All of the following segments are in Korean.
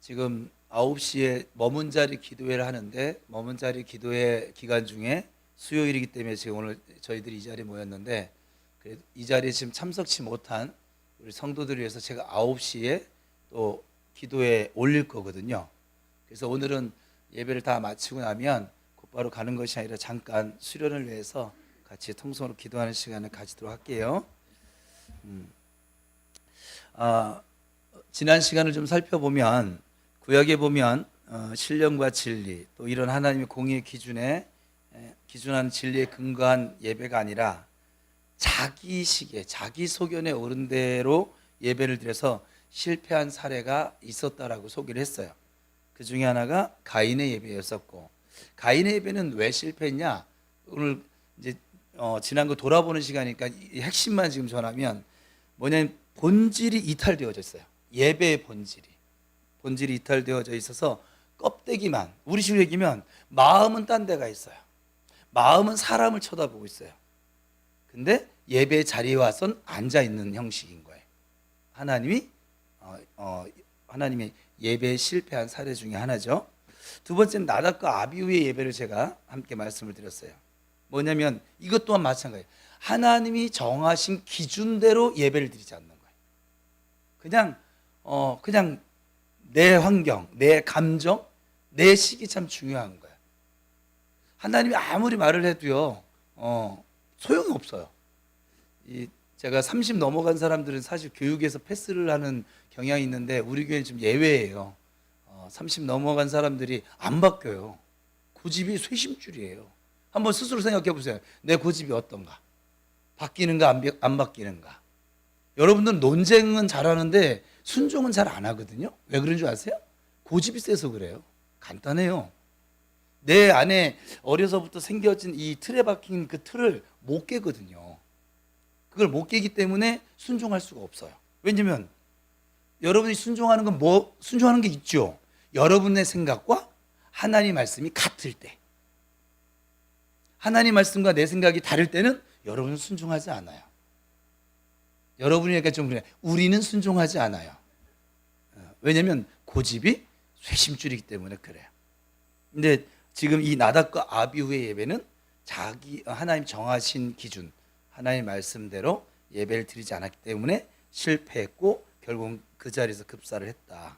지금 9시에 머문 자리 기도회를 하는데 머문 자리 기도회 기간 중에 수요일이기 때문에 지금 오늘 저희들이 이 자리에 모였는데 이 자리에 지금 참석치 못한 우리 성도들을 위해서 제가 9시에 또 기도에 올릴 거거든요. 그래서 오늘은 예배를 다 마치고 나면 곧바로 가는 것이 아니라 잠깐 수련을 위해서 같이 통성으로 기도하는 시간을 가지도록 할게요. 지난 시간을 좀 살펴보면 구약에 보면 신령과 진리 또 이런 하나님의 공의의 기준한 진리에 근거한 예배가 아니라 자기식에 자기 소견에 오른 대로 예배를 드려서 실패한 사례가 있었다라고 소개를 했어요. 그 중에 하나가 가인의 예배였었고, 가인의 예배는 왜 실패했냐? 오늘 이제 지난 거 돌아보는 시간이니까 이 핵심만 지금 전하면 뭐냐면 본질이 이탈되어져 있어요. 예배의 본질이 이탈되어져 있어서 껍데기만, 우리식으로 얘기하면 마음은 딴 데가 있어요. 마음은 사람을 쳐다보고 있어요. 근데 예배 자리에 와선 앉아 있는 형식인 거예요. 하나님의 예배에 실패한 사례 중에 하나죠. 두 번째는 나답과 아비후의 예배를 제가 함께 말씀을 드렸어요. 뭐냐면 이것 또한 마찬가지예요. 하나님이 정하신 기준대로 예배를 드리지 않는 거예요. 그냥 내 환경, 내 감정, 내 식이 참 중요한 거예요. 하나님이 아무리 말을 해도요, 소용이 없어요. 제가 30 넘어간 사람들은 사실 교육에서 패스를 하는 경향이 있는데 우리 교회는 좀 예외예요. 30 넘어간 사람들이 안 바뀌어요. 고집이 쇄심줄이에요. 한번 스스로 생각해 보세요. 내 고집이 어떤가? 바뀌는가 안 바뀌는가? 여러분들은 논쟁은 잘하는데 순종은 잘 안 하거든요. 왜 그런 줄 아세요? 고집이 세서 그래요. 간단해요. 내 안에 어려서부터 생겨진 이 틀에 박힌 그 틀을 못 깨거든요. 그걸 못 깨기 때문에 순종할 수가 없어요. 왜냐면 여러분이 순종하는 건 순종하는 게 있죠. 여러분의 생각과 하나님 말씀이 같을 때, 하나님 말씀과 내 생각이 다를 때는 여러분은 순종하지 않아요. 여러분이니까 좀 그래. 우리는 순종하지 않아요. 왜냐면 고집이 쇄심줄이기 때문에 그래요. 근데 지금 이 나답과 아비후의 예배는 하나님 정하신 기준, 하나님 말씀대로 예배를 드리지 않았기 때문에 실패했고 결국 그 자리에서 급사를 했다.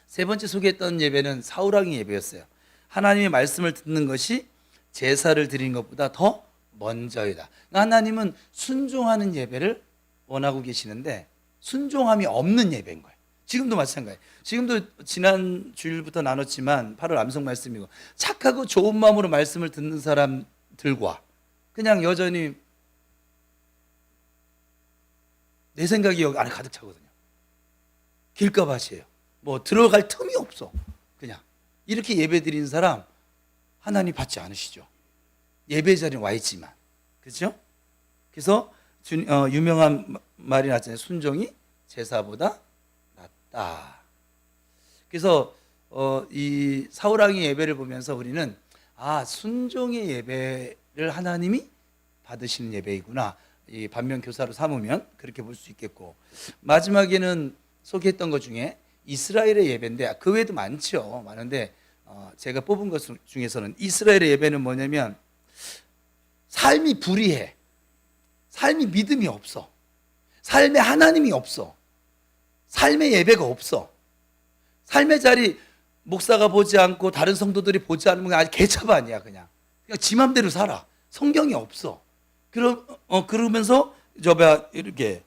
세 번째 소개했던 예배는 사울왕의 예배였어요. 하나님의 말씀을 듣는 것이 제사를 드리는 것보다 더 먼저이다. 하나님은 순종하는 예배를 원하고 계시는데 순종함이 없는 예배인 거예요. 지금도 마찬가지예요. 지금도 지난 주일부터 나눴지만 8월 암송 말씀이고, 착하고 좋은 마음으로 말씀을 듣는 사람들과 그냥 여전히 내 생각이 여기 안에 가득 차거든요. 길가밭이에요. 뭐 들어갈 틈이 없어. 그냥 이렇게 예배 드리는 사람 하나님 받지 않으시죠. 예배 자리에 와 있지만, 그렇죠? 그래서 유명한 말이 나잖아요. 순종이 제사보다 낫다. 그래서 이 사울왕의 예배를 보면서 우리는 순종의 예배를 하나님이 받으시는 예배이구나. 이 반면 교사로 삼으면 그렇게 볼 수 있겠고, 마지막에는 소개했던 것 중에 이스라엘의 예배인데 그 외에도 많은데 제가 뽑은 것 중에서는 이스라엘의 예배는 뭐냐면 삶이 불의해. 삶이 믿음이 없어. 삶에 하나님이 없어. 삶의 예배가 없어. 삶의 자리 목사가 보지 않고 다른 성도들이 보지 않으면 아주 개차반이야. 그냥 지 맘대로 살아. 성경이 없어. 그러면서 이렇게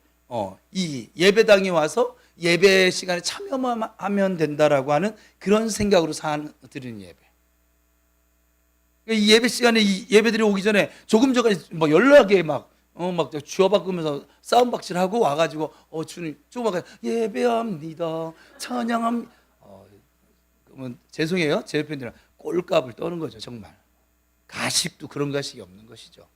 이 예배당에 와서 예배 시간에 참여만 하면 된다라고 하는 그런 생각으로 드리는 예배. 이 예배 시간에 이 예배들이 오기 전에 조금 전까지 막 연락에 막 쥐어박으면서 싸움박질하고 와가지고 주님 조금 예배합니다, 찬양합니다. 그러면 죄송해요, 제 편들은 꼴값을 떠는 거죠. 정말 가식도 그런 가식이 없는 것이죠.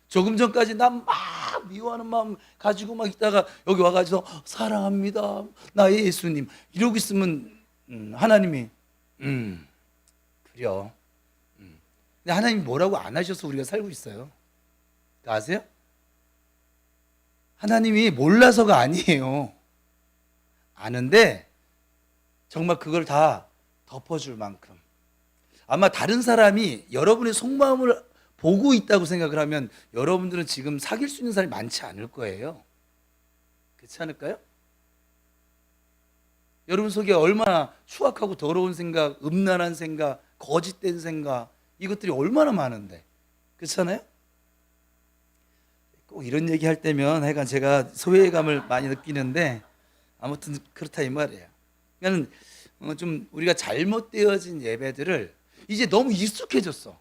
조금 전까지 난 막 미워하는 마음 가지고 막 있다가 여기 와가지고 사랑합니다, 나의 예수님 이러고 있으면 하나님이 그래요. 근데 하나님이 뭐라고 안 하셔서 우리가 살고 있어요. 아세요? 하나님이 몰라서가 아니에요. 아는데 정말 그걸 다 덮어줄 만큼. 아마 다른 사람이 여러분의 속마음을 보고 있다고 생각을 하면 여러분들은 지금 사귈 수 있는 사람이 많지 않을 거예요. 그렇지 않을까요? 여러분 속에 얼마나 추악하고 더러운 생각, 음란한 생각, 거짓된 생각, 이것들이 얼마나 많은데. 그렇잖아요? 꼭 이런 얘기 할 때면 하여간 제가 소외감을 많이 느끼는데 아무튼 그렇다 이 말이에요. 그러니까 좀 우리가 잘못되어진 예배들을 이제 너무 익숙해졌어.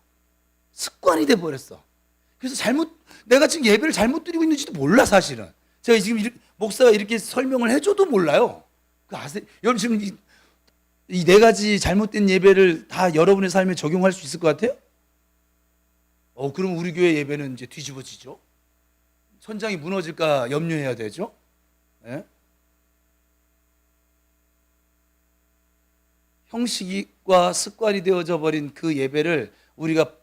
습관이 돼 버렸어. 그래서 내가 지금 예배를 잘못 드리고 있는지도 몰라 사실은. 제가 지금 목사가 이렇게 설명을 해줘도 몰라요. 그 아세요? 여러분 지금 이 네 가지 잘못된 예배를 다 여러분의 삶에 적용할 수 있을 것 같아요? 그럼 우리 교회 예배는 이제 뒤집어지죠. 천장이 무너질까 염려해야 되죠. 예? 형식과 습관이 되어져 버린 그 예배를 우리가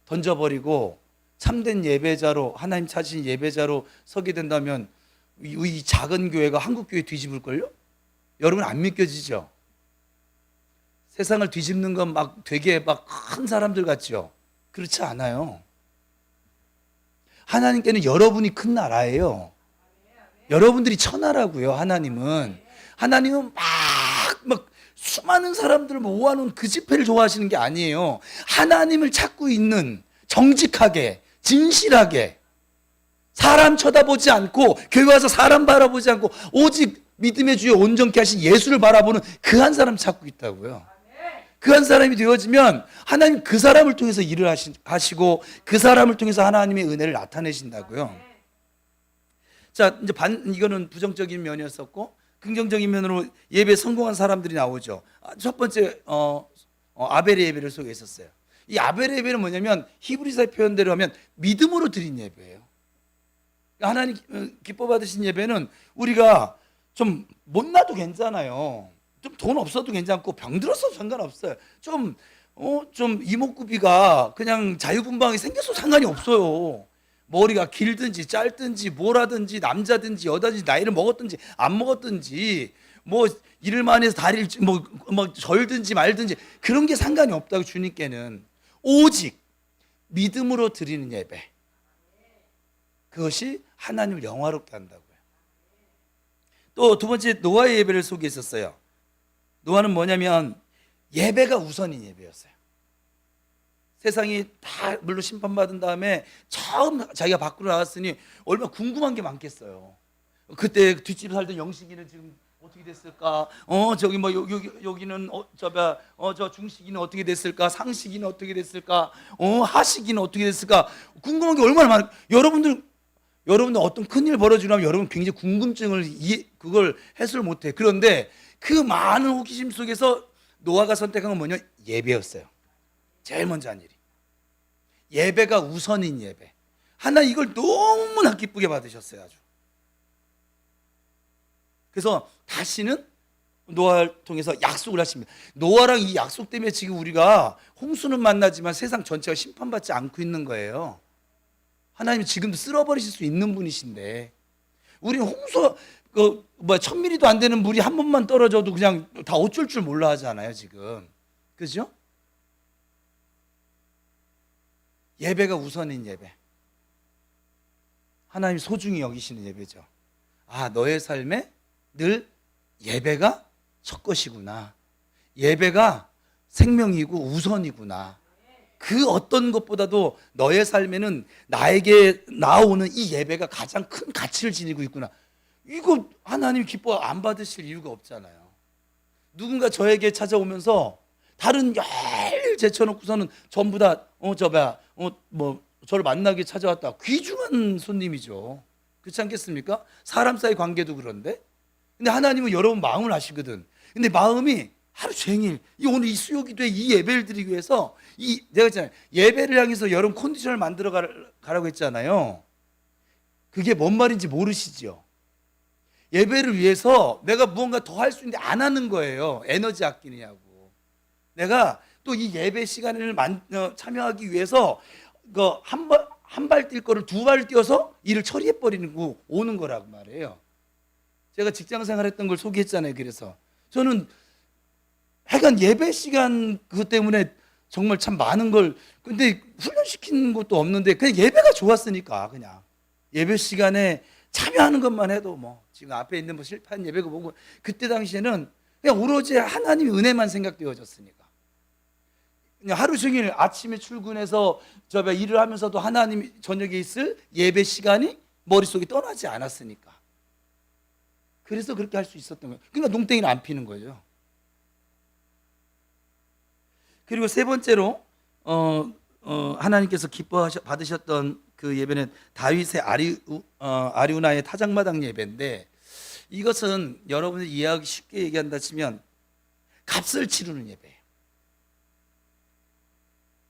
던져버리고 참된 예배자로, 하나님 찾으신 예배자로 서게 된다면 이 작은 교회가 한국 교회 뒤집을걸요? 여러분 안 믿겨지죠? 세상을 뒤집는 건 막 되게 막 큰 사람들 같죠? 그렇지 않아요. 하나님께는 여러분이 큰 나라예요. 여러분들이 천하라고요. 하나님은 막 수많은 사람들을 모아놓은 그 집회를 좋아하시는 게 아니에요. 하나님을 찾고 있는, 정직하게 진실하게 사람 쳐다보지 않고 교회 와서 사람 바라보지 않고 오직 믿음의 주에 온전케 하신 예수를 바라보는 그 한 사람 찾고 있다고요. 그 한 사람이 되어지면 하나님 그 사람을 통해서 일을 하시고 그 사람을 통해서 하나님의 은혜를 나타내신다고요. 자, 이제 이거는 부정적인 면이었었고 긍정적인 면으로 예배 성공한 사람들이 나오죠. 첫 번째 아벨의 예배를 소개했었어요. 이 아벨의 예배는 뭐냐면 히브리서의 표현대로 하면 믿음으로 드린 예배예요. 하나님 기뻐 받으신 예배는 우리가 좀 못나도 괜찮아요. 좀 돈 없어도 괜찮고 병들었어도 상관없어요. 좀 이목구비가 그냥 자유분방하게 생겨서 상관이 없어요. 머리가 길든지 짧든지 뭐라든지 남자든지 여자든지 나이를 먹었든지 안 먹었든지 뭐 일을 많이 해서 다리를 뭐 절든지 말든지 그런 게 상관이 없다고 주님께는 오직 믿음으로 드리는 예배, 그것이 하나님을 영화롭게 한다고요. 또 두 번째 노아의 예배를 소개했었어요. 노아는 뭐냐면 예배가 우선인 예배였어요. 세상이 다 물로 심판받은 다음에 처음 자기가 밖으로 나갔으니 얼마나 궁금한 게 많겠어요. 그때 뒷집 살던 영식이는 지금 어떻게 됐을까? 저기 뭐 여기는 저 중식이는 어떻게 됐을까? 상식이는 어떻게 됐을까? 하식이는 어떻게 됐을까? 궁금한 게 얼마나 많아요. 여러분들 어떤 큰일 벌어지려면 여러분 굉장히 궁금증을 그걸 해소를 못해. 그런데 그 많은 호기심 속에서 노아가 선택한 건 뭐냐? 예배였어요. 제일 먼저 한 일이. 예배가 우선인 예배. 하나님 이걸 너무나 기쁘게 받으셨어요. 아주. 그래서 다시는 노아를 통해서 약속을 하십니다. 노아랑 이 약속 때문에 지금 우리가 홍수는 만나지만 세상 전체가 심판받지 않고 있는 거예요. 하나님이 지금도 쓸어버리실 수 있는 분이신데 우리는 홍수 1000mm도 안 되는 물이 한 번만 떨어져도 그냥 다 어쩔 줄 몰라 하잖아요 지금. 그죠? 예배가 우선인 예배, 하나님 소중히 여기시는 예배죠. 너의 삶에 늘 예배가 첫 것이구나, 예배가 생명이고 우선이구나, 그 어떤 것보다도 너의 삶에는 나에게 나오는 이 예배가 가장 큰 가치를 지니고 있구나. 이거 하나님 기뻐 안 받으실 이유가 없잖아요. 누군가 저에게 찾아오면서 다른 열 제쳐놓고서는 전부 다 저를 만나게 찾아왔다. 귀중한 손님이죠. 그렇지 않겠습니까? 사람 사이 관계도 그런데. 근데 하나님은 여러분 마음을 아시거든. 근데 마음이 하루 종일 오늘 이 수요기도에 이 예배를 드리기 위해서 내가 있잖아요. 예배를 향해서 여러분 컨디션을 만들어 가라고 했잖아요. 그게 뭔 말인지 모르시죠? 예배를 위해서 내가 무언가 더 할 수 있는데 안 하는 거예요. 에너지 아끼느냐고. 내가 또 이 예배 시간을 참여하기 위해서 한 발 뛸 거를 두 발 뛰어서 일을 처리해 버리고 오는 거라고 말해요. 제가 직장 생활했던 걸 소개했잖아요. 그래서 저는 그러니까 예배 시간 그것 때문에 정말 참 많은 걸, 근데 훈련시키는 것도 없는데 그냥 예배가 좋았으니까 그냥 예배 시간에 참여하는 것만 해도 뭐 지금 앞에 있는 뭐 실패한 예배가 보고 그때 당시에는 그냥 오로지 하나님의 은혜만 생각되어졌으니까 그냥 하루 종일 아침에 출근해서 일을 하면서도 하나님 저녁에 있을 예배 시간이 머릿속에 떠나지 않았으니까 그래서 그렇게 할 수 있었던 거예요. 그러니까 농땡이를 안 피는 거죠. 그리고 세 번째로 하나님께서 기뻐 받으셨던 그 예배는 다윗의 아리우나의 타작마당 예배인데 이것은 여러분이 이해하기 쉽게 얘기한다 치면 값을 치르는 예배예요.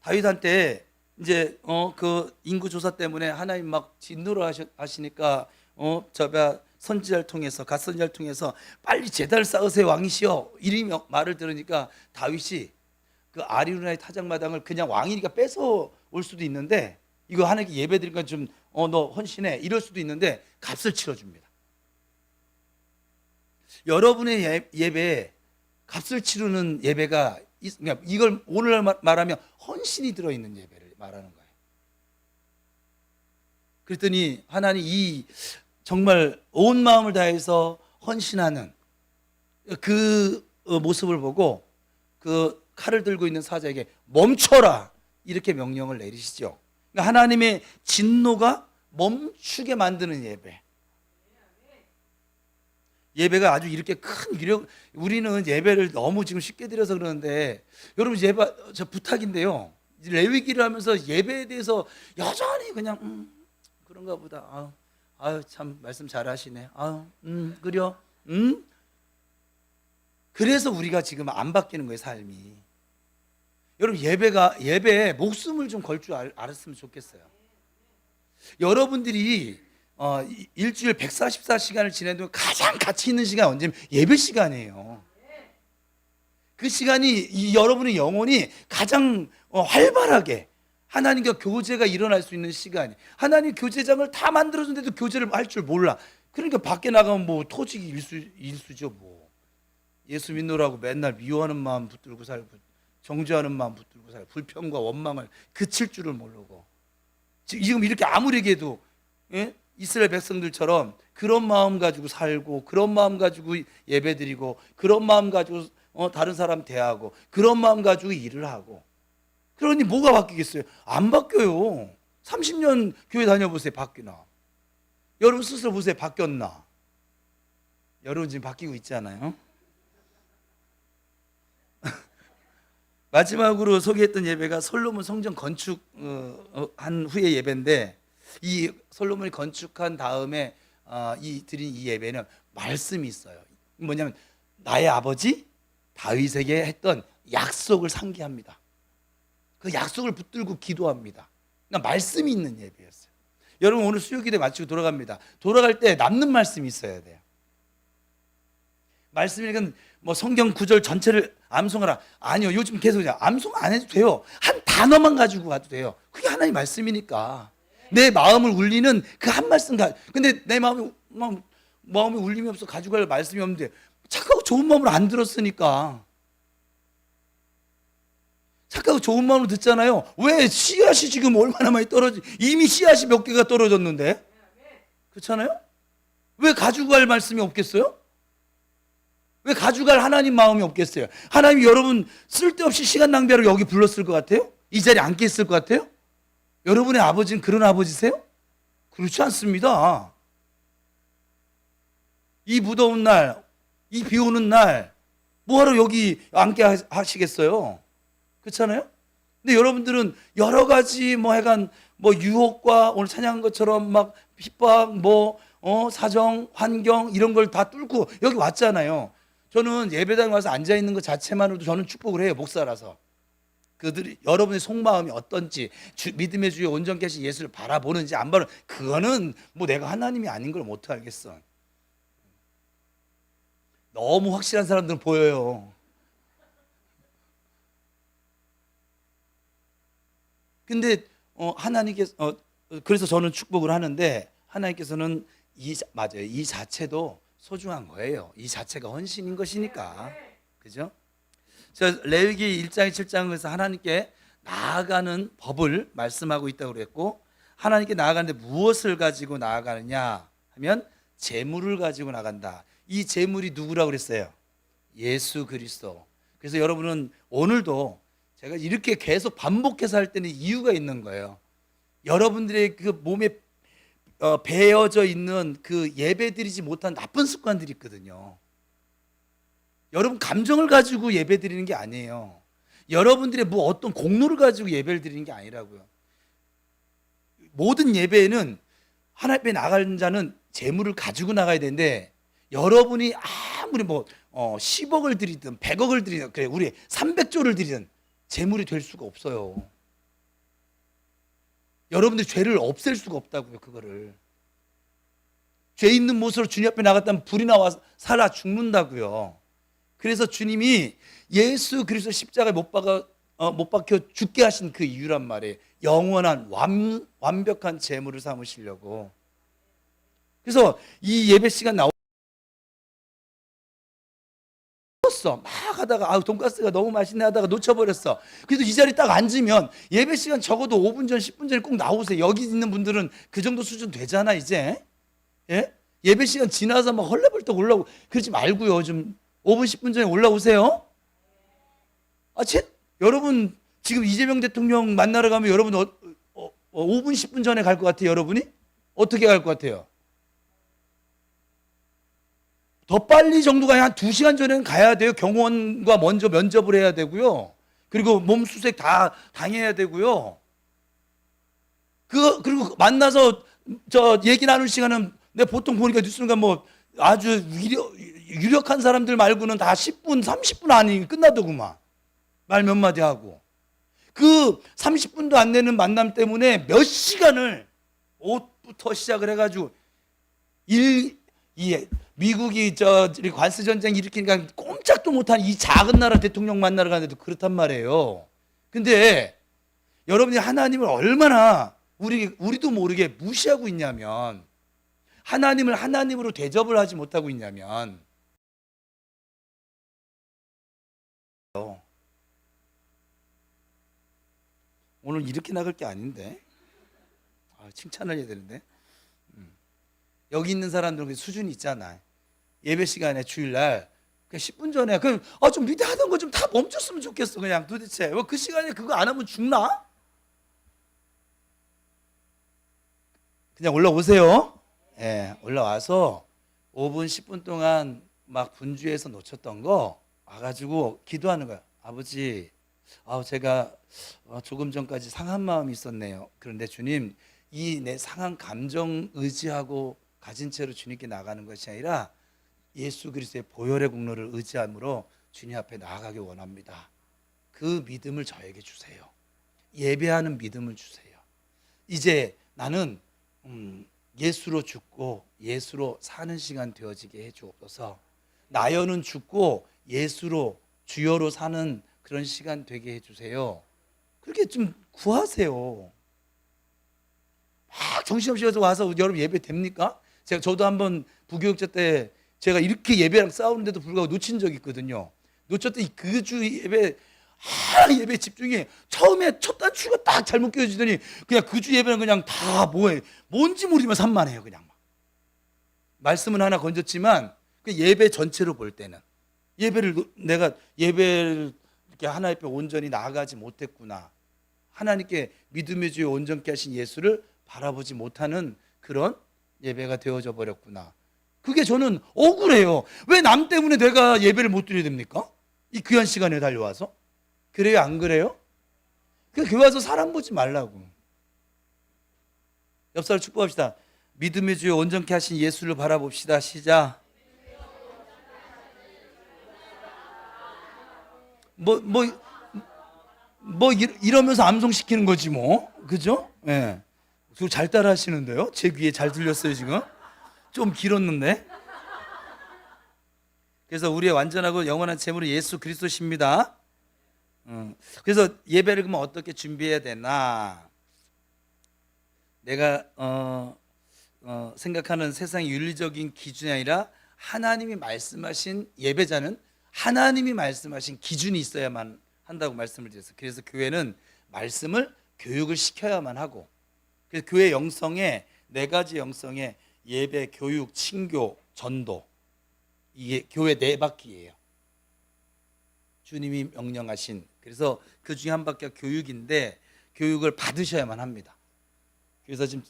다윗한테 이제 그 인구 조사 때문에 하나님 막 진노를 하시니까 선지자를 통해서 갓선지자를 통해서 빨리 제단을 쌓으세요 왕이시여 이리 말을 들으니까 다윗이 그 아리우나의 타작마당을 그냥 왕이니까 뺏어 올 수도 있는데 이거 하나님께 예배 드리니까 좀 너 헌신해 이럴 수도 있는데 값을 치러줍니다. 여러분의 예배에 값을 치르는 예배가 그러니까 이걸 오늘 말하면 헌신이 들어있는 예배를 말하는 거예요. 그랬더니 하나님 이 정말 온 마음을 다해서 헌신하는 그 모습을 보고 그 칼을 들고 있는 사자에게 멈춰라 이렇게 명령을 내리시죠. 그러니까 하나님의 진노가 멈추게 만드는 예배. 예배가 아주 이렇게 큰 위력. 우리는 예배를 너무 지금 쉽게 드려서 그러는데 여러분 저 부탁인데요. 레위기를 하면서 예배에 대해서 여전히 그냥 그런가 보다. 아유 참 말씀 잘하시네. 그려. 그래서 우리가 지금 안 바뀌는 거예요 삶이. 여러분 예배에 목숨을 좀 걸 줄 알았으면 좋겠어요. 여러분들이 일주일 144시간을 지내도 가장 가치 있는 시간 언제면 예배 시간이에요. 그 시간이 여러분의 영혼이 가장 활발하게 하나님과 교제가 일어날 수 있는 시간이. 하나님 교제장을 다 만들어줬는데도 교제를 할 줄 몰라. 그러니까 밖에 나가면 뭐 토지기 일수죠 뭐. 예수 믿노라고 맨날 미워하는 마음 붙들고 살고 정죄하는 마음 붙들고 살고 불평과 원망을 그칠 줄을 모르고 지금 이렇게 아무리 얘기해도 이스라엘 백성들처럼 그런 마음 가지고 살고 그런 마음 가지고 예배드리고 그런 마음 가지고 다른 사람 대하고 그런 마음 가지고 일을 하고 그러니 뭐가 바뀌겠어요? 안 바뀌어요. 30년 교회 다녀보세요. 바뀌나? 여러분 스스로 보세요. 바뀌었나? 여러분 지금 바뀌고 있잖아요. 마지막으로 소개했던 예배가 솔로몬 성전 건축한 후의 예배인데 이 솔로몬이 건축한 다음에 드린 이 예배는 말씀이 있어요. 뭐냐면 나의 아버지 다윗에게 했던 약속을 상기합니다. 그 약속을 붙들고 기도합니다. 그러니까 말씀이 있는 예배였어요. 여러분 오늘 수요기대 마치고 돌아갑니다. 돌아갈 때 남는 말씀이 있어야 돼요. 말씀이니까 뭐 성경 구절 전체를 암송하라. 아니요, 요즘 계속 암송 안 해도 돼요. 한 단어만 가지고 가도 돼요. 그게 하나님 말씀이니까. 내 마음을 울리는 그 한 말씀 근데 내 마음이 울림이 없어 가지고 갈 말씀이 없는데 착하고 좋은 마음으로 안 들었으니까. 착하고 좋은 마음으로 듣잖아요. 왜 씨앗이 지금 얼마나 많이 이미 씨앗이 몇 개가 떨어졌는데. 그렇잖아요? 왜 가지고 갈 말씀이 없겠어요? 왜 가져갈 하나님 마음이 없겠어요? 하나님이 여러분 쓸데없이 시간 낭비하러 여기 불렀을 것 같아요? 이 자리에 앉게 했을 것 같아요? 여러분의 아버지는 그런 아버지세요? 그렇지 않습니다. 이 무더운 날, 이 비 오는 날 뭐하러 여기 앉게 하시겠어요? 그렇잖아요? 근데 여러분들은 여러 가지 유혹과 오늘 찬양한 것처럼 막 핍박, 사정, 환경 이런 걸 다 뚫고 여기 왔잖아요. 저는 예배당에 와서 앉아있는 것 자체만으로도 저는 축복을 해요. 목사라서. 그들이 여러분의 속마음이 어떤지 믿음의 주에 온전케 하신 예수를 바라보는지 안 바라보는지 그거는 내가 하나님이 아닌 걸 못 알겠어. 너무 확실한 사람들은 보여요. 근데 하나님께서 그래서 저는 축복을 하는데 하나님께서는 맞아요. 이 자체도 소중한 거예요. 이 자체가 헌신인 것이니까. 그죠? 저 레위기 1장 7장에서 하나님께 나아가는 법을 말씀하고 있다고 그랬고, 하나님께 나아가는데 무엇을 가지고 나아가느냐 하면 재물을 가지고 나간다. 이 재물이 누구라고 그랬어요? 예수 그리스도. 그래서 여러분은 오늘도 제가 이렇게 계속 반복해서 할 때는 이유가 있는 거예요. 여러분들의 그 몸에 배어져 있는 그 예배드리지 못한 나쁜 습관들이 있거든요. 여러분 감정을 가지고 예배드리는 게 아니에요. 여러분들의 뭐 어떤 공로를 가지고 예배를 드리는 게 아니라고요. 모든 예배에는 하나님 앞에 나가는 자는 재물을 가지고 나가야 되는데, 여러분이 아무리 뭐 10억을 드리든 100억을 드리든, 그래 우리 300조를 드리든 재물이 될 수가 없어요. 여러분들 죄를 없앨 수가 없다고요. 그거를 죄 있는 모습으로 주님 앞에 나갔다면 불이 나와 살아 죽는다고요. 그래서 주님이 예수 그리스도 십자가에 못 박혀 죽게 하신 그 이유란 말이에요. 영원한 완벽한 재물을 삼으시려고. 그래서 이 예배 시간 막 하다가 돈가스가 너무 맛있네 하다가 놓쳐버렸어. 그래도 이 자리 딱 앉으면 예배 시간 적어도 5분 전 10분 전에 꼭 나오세요. 여기 있는 분들은 그 정도 수준 되잖아 이제. 예? 예배 시간 지나서 막 헐레벌떡 올라오고 그러지 말고요. 좀 5분 10분 전에 올라오세요. 여러분 지금 이재명 대통령 만나러 가면 여러분 5분 10분 전에 갈 것 같아요. 여러분이? 어떻게 갈 것 같아요? 더 빨리 정도가 한 2시간 전에는 가야 돼요. 경호원과 먼저 면접을 해야 되고요. 그리고 몸수색 다 당해야 되고요. 그리고 만나서 얘기 나눌 시간은 내가 보통 보니까 뉴스가 뭐 아주 유력한 사람들 말고는 다 10분, 30분 안에 끝나더구만. 말 몇 마디 하고. 그 30분도 안 되는 만남 때문에 몇 시간을 옷부터 시작을 해가지고 미국이 관세 전쟁 일으키니까 꼼짝도 못한 이 작은 나라 대통령 만나러 가는데도 그렇단 말이에요. 근데 여러분이 하나님을 얼마나 우리도 모르게 무시하고 있냐면, 하나님을 하나님으로 대접을 하지 못하고 있냐면, 오늘 이렇게 나갈 게 아닌데 칭찬을 해야 되는데, 여기 있는 사람들은 수준이 있잖아. 예배 시간에 주일날 그냥 10분 전에 좀 밑에 하던 거 좀 다 멈췄으면 좋겠어. 그냥 도대체 그 시간에 그거 안 하면 죽나? 그냥 올라오세요. 예, 올라와서 5분 10분 동안 막 분주해서 놓쳤던 거 와가지고 기도하는 거야. 아버지, 제가 조금 전까지 상한 마음이 있었네요. 그런데 주님, 이 내 상한 감정 의지하고 가진 채로 주님께 나가는 것이 아니라 예수 그리스도의 보혈의 공로를 의지함으로 주님 앞에 나아가기 원합니다. 그 믿음을 저에게 주세요. 예배하는 믿음을 주세요. 이제 나는 예수로 죽고 예수로 사는 시간 되어지게 해주옵소서. 나여는 죽고 예수로 주여로 사는 그런 시간 되게 해주세요. 그렇게 좀 구하세요. 막 정신없이 와서 여러분 예배 됩니까? 저도 한번 부교육자 때 제가 이렇게 예배랑 싸우는데도 불구하고 놓친 적이 있거든요. 놓쳤더니 그 주 예배 예배 집중이 처음에 첫 단추가 딱 잘못 껴지더니 그냥 그 주 예배는 그냥 다 뭔지 모르지만 산만해요. 그냥 말씀은 하나 건졌지만 그 예배 전체로 볼 때는 내가 예배를 이렇게 하나님 앞에 온전히 나아가지 못했구나. 하나님께 믿음의 주에 온전케 하신 예수를 바라보지 못하는 그런 예배가 되어져 버렸구나. 그게 저는 억울해요. 왜 남 때문에 내가 예배를 못 드려야 됩니까? 이 귀한 시간에 달려와서. 그래요, 안 그래요? 교회 와서 사람 보지 말라고. 옆 사람 축복합시다. 믿음의 주에 온전케 하신 예수를 바라봅시다. 시작. 이러면서 암송시키는 거지 뭐. 그죠? 예. 네. 잘 따라 하시는데요? 제 귀에 잘 들렸어요 지금? 좀 길었는데. 그래서 우리의 완전하고 영원한 재물은 예수 그리스도십니다. 그래서 예배를 그러면 어떻게 준비해야 되나? 내가 생각하는 세상의 윤리적인 기준이 아니라 하나님이 말씀하신 예배자는 하나님이 말씀하신 기준이 있어야만 한다고 말씀을 드렸어요. 그래서 교회는 말씀을 교육을 시켜야만 하고, 그래서 교회 영성에 네 가지 영성에 예배, 교육, 친교, 전도, 이게 교회 네 바퀴예요. 주님이 명령하신. 그래서 그 중에 한 바퀴가 교육인데 교육을 받으셔야만 합니다. 그래서 지금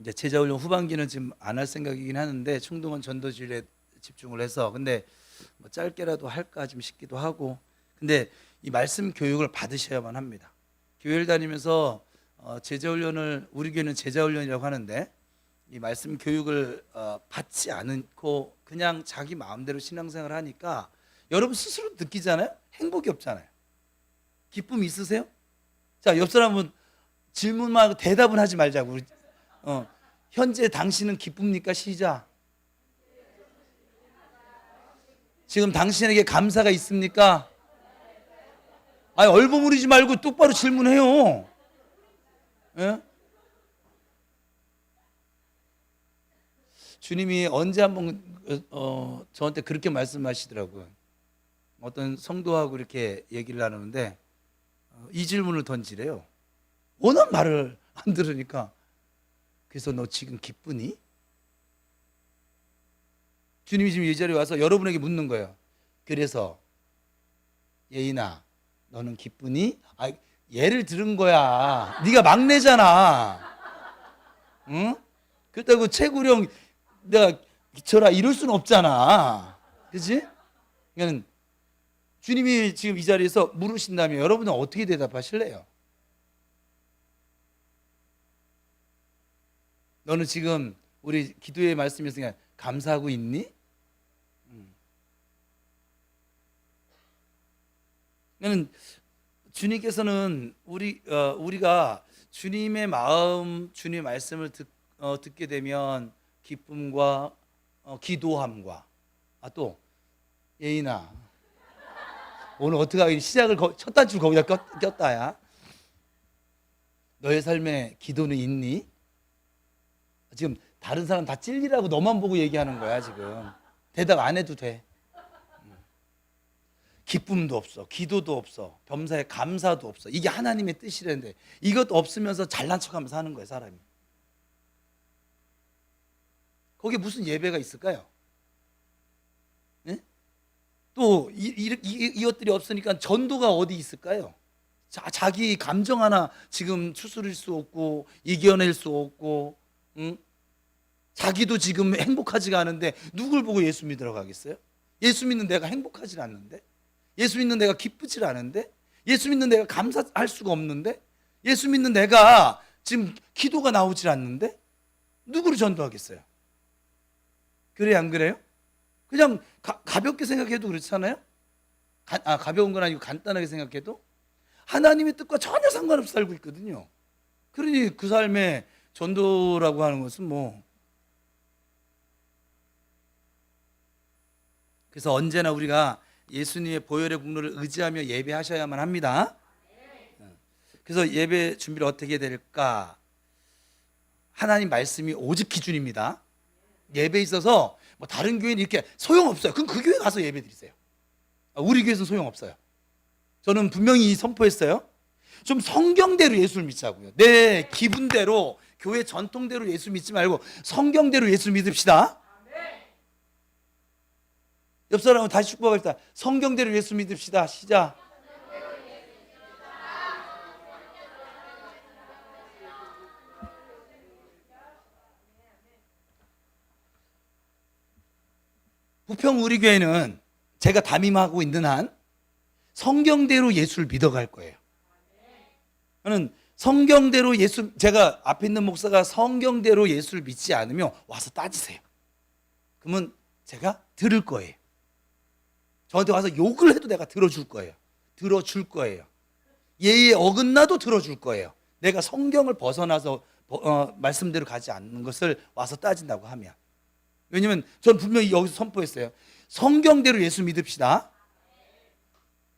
이제 제자훈련 후반기는 지금 안 할 생각이긴 하는데 충동은 전도질에 집중을 해서, 근데 뭐 짧게라도 할까 좀 싶기도 하고, 근데 이 말씀 교육을 받으셔야만 합니다. 교회를 다니면서 제자훈련을, 우리 교회는 제자훈련이라고 하는데 이 말씀 교육을 받지 않고 그냥 자기 마음대로 신앙생활을 하니까 여러분 스스로 느끼잖아요. 행복이 없잖아요. 기쁨이 있으세요? 자, 옆 사람은 질문만 하고 대답은 하지 말자고. 우리, 현재 당신은 기쁩니까? 시작. 지금 당신에게 감사가 있습니까? 아니, 얼버무리지 말고 똑바로 질문해요. 예? 주님이 언제 한번 저한테 그렇게 말씀하시더라고요. 어떤 성도하고 이렇게 얘기를 나누는데 이 질문을 던지래요. 워낙 말을 안 들으니까. 그래서 너 지금 기쁘니? 주님이 지금 이 자리에 와서 여러분에게 묻는 거예요. 그래서 예인아, 너는 기쁘니? 아, 예를 들은 거야. 네가 막내잖아. 응? 그렇다고 최구령 내가 기쳐라 이럴 수는 없잖아. 그렇지? 그러니까 주님이 지금 이 자리에서 물으신다면 여러분은 어떻게 대답하실래요? 너는 지금 우리 기도의 말씀에서 감사하고 있니? 나는 주님께서는 우리가 주님의 마음, 주님의 말씀을 듣게 되면 기쁨과 기도함과 또 예인아, 오늘 어떻게 시작을 첫 단추를 거기다 꼈다야. 너의 삶에 기도는 있니? 지금 다른 사람 다 찔리라고 너만 보고 얘기하는 거야. 지금 대답 안 해도 돼. 기쁨도 없어, 기도도 없어, 범사에 감사도 없어. 이게 하나님의 뜻이라는데 이것 없으면서 잘난 척하면서 하는 거예요, 사람이. 거기에 무슨 예배가 있을까요? 네? 또 이것들이 없으니까 전도가 어디 있을까요? 자기 감정 하나 지금 추스릴 수 없고 이겨낼 수 없고, 응? 자기도 지금 행복하지가 않은데 누굴 보고 예수 믿으러 가겠어요? 예수 믿는 내가 행복하지 않는데, 예수 믿는 내가 기쁘지 않은데, 예수 믿는 내가 감사할 수가 없는데, 예수 믿는 내가 지금 기도가 나오질 않는데 누구를 전도하겠어요? 그래, 안 그래요? 그냥 가볍게 생각해도 그렇잖아요. 가벼운 건 아니고 간단하게 생각해도 하나님의 뜻과 전혀 상관없이 살고 있거든요. 그러니 그 삶에 전도라고 하는 것은 그래서 언제나 우리가 예수님의 보혈의 국로를 의지하며 예배하셔야만 합니다. 그래서 예배 준비를 어떻게 될까? 하나님 말씀이 오직 기준입니다. 예배에 있어서 다른 교회는 이렇게 소용없어요. 그럼 그 교회 가서 예배 드리세요. 우리 교회에서는 소용없어요. 저는 분명히 선포했어요. 좀 성경대로 예수를 믿자고요. 내 기분대로, 교회 전통대로 예수 믿지 말고 성경대로 예수 믿읍시다. 옆 사람은 다시 축복합시다. 성경대로 예수 믿읍시다. 시작. 부평 우리 교회는 제가 담임하고 있는 한 성경대로 예수를 믿어갈 거예요. 저는 성경대로 제가 앞에 있는 목사가 성경대로 예수를 믿지 않으면 와서 따지세요. 그러면 제가 들을 거예요. 저한테 와서 욕을 해도 내가 들어줄 거예요. 들어줄 거예요. 예의에 어긋나도 들어줄 거예요. 내가 성경을 벗어나서 말씀대로 가지 않는 것을 와서 따진다고 하면. 왜냐면 전 분명히 여기서 선포했어요. 성경대로 예수 믿읍시다.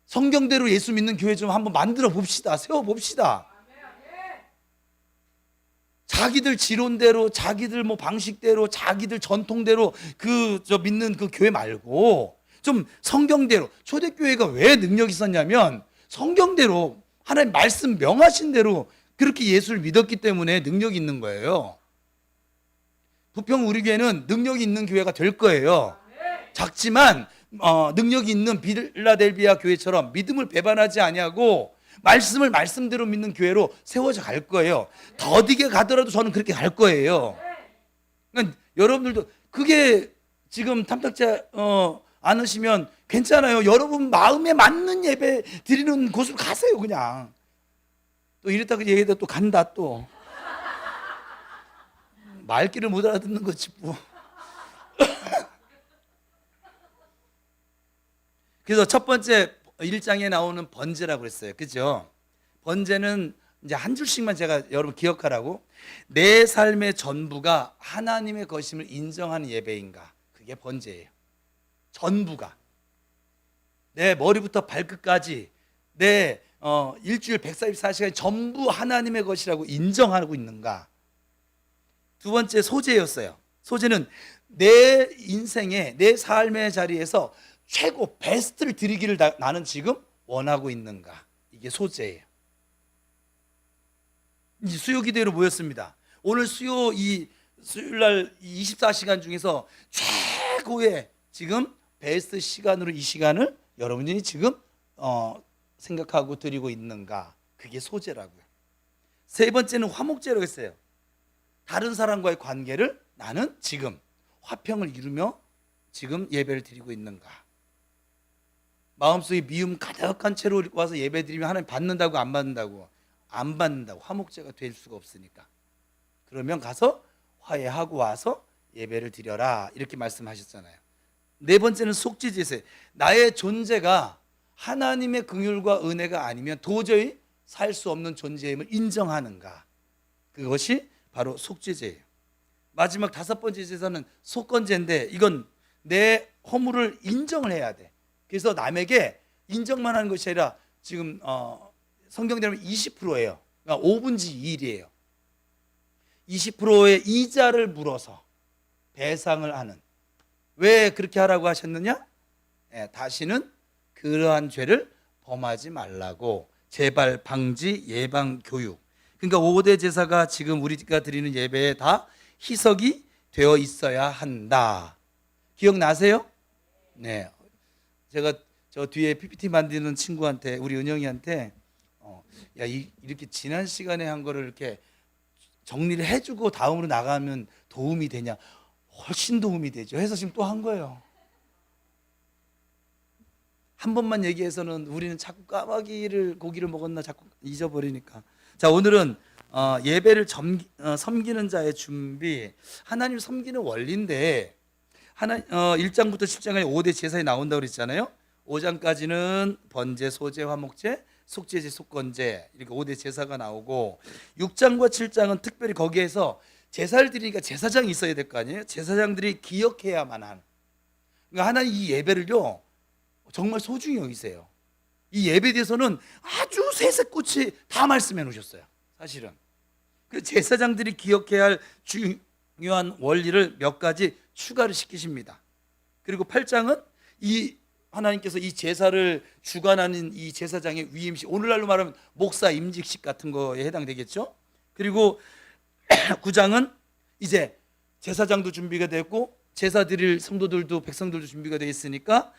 성경대로 예수 믿는 교회 좀 한번 만들어 봅시다. 세워 봅시다. 자기들 지론대로, 자기들 방식대로, 자기들 전통대로 믿는 그 교회 말고 좀 성경대로, 초대교회가 왜 능력이 있었냐면 성경대로 하나님 말씀 명하신 대로 그렇게 예수를 믿었기 때문에 능력이 있는 거예요. 부평 우리 교회는 능력이 있는 교회가 될 거예요. 작지만 능력이 있는 빌라델비아 교회처럼 믿음을 배반하지 아니하고 말씀을 말씀대로 믿는 교회로 세워져 갈 거예요. 더디게 가더라도 저는 그렇게 갈 거예요. 그러니까 여러분들도 그게 지금 탐탁지 않으시면 괜찮아요. 여러분 마음에 맞는 예배 드리는 곳으로 가세요. 그냥 또 이랬다가 얘기해도 또 간다. 또 말귀를 못 알아듣는 거지 뭐. 그래서 첫 번째 1장에 나오는 번제라고 그랬어요. 그죠? 번제는 이제 한 줄씩만 제가 여러분 기억하라고. 내 삶의 전부가 하나님의 것임을 인정하는 예배인가? 그게 번제예요. 전부가. 내 머리부터 발끝까지 내 일주일 144시간 전부 하나님의 것이라고 인정하고 있는가? 두 번째 소재였어요. 소재는 내 인생의 내 삶의 자리에서 최고 베스트를 드리기를 나는 지금 원하고 있는가? 이게 소재예요. 이제 수요 기도회로 모였습니다. 오늘 수요일날 24시간 중에서 최고의 지금 베스트 시간으로 이 시간을 여러분이 지금 생각하고 드리고 있는가? 그게 소재라고요. 세 번째는 화목제라고 했어요. 다른 사람과의 관계를 나는 지금 화평을 이루며 지금 예배를 드리고 있는가? 마음속에 미움 가득한 채로 와서 예배 드리면 하나님 받는다고 안 받는다고? 안 받는다고. 화목제가 될 수가 없으니까. 그러면 가서 화해하고 와서 예배를 드려라 이렇게 말씀하셨잖아요. 네 번째는 속죄제세요. 나의 존재가 하나님의 긍휼과 은혜가 아니면 도저히 살 수 없는 존재임을 인정하는가? 그것이 바로 속죄제예요. 마지막 다섯 번째 제사는 속건제인데 이건 내 허물을 인정을 해야 돼. 그래서 남에게 인정만 하는 것이 아니라 지금 성경대로 20%예요. 그러니까 5분지 2일이에요. 20%의 이자를 물어서 배상을 하는. 왜 그렇게 하라고 하셨느냐? 다시는 그러한 죄를 범하지 말라고. 재발 방지 예방 교육. 그러니까 5대 제사가 지금 우리가 드리는 예배에 다 희석이 되어 있어야 한다. 기억나세요? 네. 제가 저 뒤에 PPT 만드는 친구한테, 우리 은영이한테 이렇게 지난 시간에 한 거를 이렇게 정리를 해주고 다음으로 나가면 도움이 되냐? 훨씬 도움이 되죠. 해서 지금 또 한 거예요. 한 번만 얘기해서는 우리는 자꾸 고기를 먹었나 자꾸 잊어버리니까. 자, 오늘은 예배를 섬기는 자의 준비, 하나님 섬기는 원리인데 1장부터 10장까지 5대 제사에 나온다고 그랬잖아요. 5장까지는 번제, 소제, 화목제, 속죄제, 속건제 이렇게 5대 제사가 나오고 6장과 7장은 특별히 거기에서 제사를 드리니까 제사장이 있어야 될 거 아니에요. 제사장들이 기억해야만 한. 그러니까 하나님 이 예배를요 정말 소중히 여기세요. 이 예배에 대해서는 아주 세세꽃이 다 말씀해 놓으셨어요. 사실은 그 제사장들이 기억해야 할 중요한 원리를 몇 가지 추가를 시키십니다. 그리고 8장은 이 하나님께서 이 제사를 주관하는 이 제사장의 위임식, 오늘날로 말하면 목사 임직식 같은 거에 해당되겠죠. 그리고 9장은 이제 제사장도 준비가 됐고 제사 드릴 성도들도 백성들도 준비가 되어 있으니까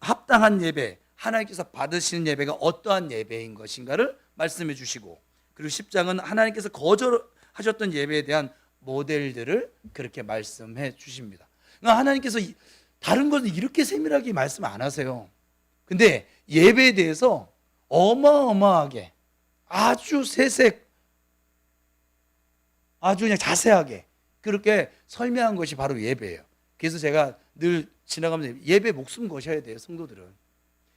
합당한 예배, 하나님께서 받으시는 예배가 어떠한 예배인 것인가를 말씀해 주시고, 그리고 10장은 하나님께서 거절하셨던 예배에 대한 모델들을 그렇게 말씀해 주십니다. 그러니까 하나님께서 다른 것은 이렇게 세밀하게 말씀 안 하세요. 근데 예배에 대해서 어마어마하게 아주 아주 그냥 자세하게 그렇게 설명한 것이 바로 예배예요. 그래서 제가 늘 지나가면서 예배 목숨 거셔야 돼요. 성도들은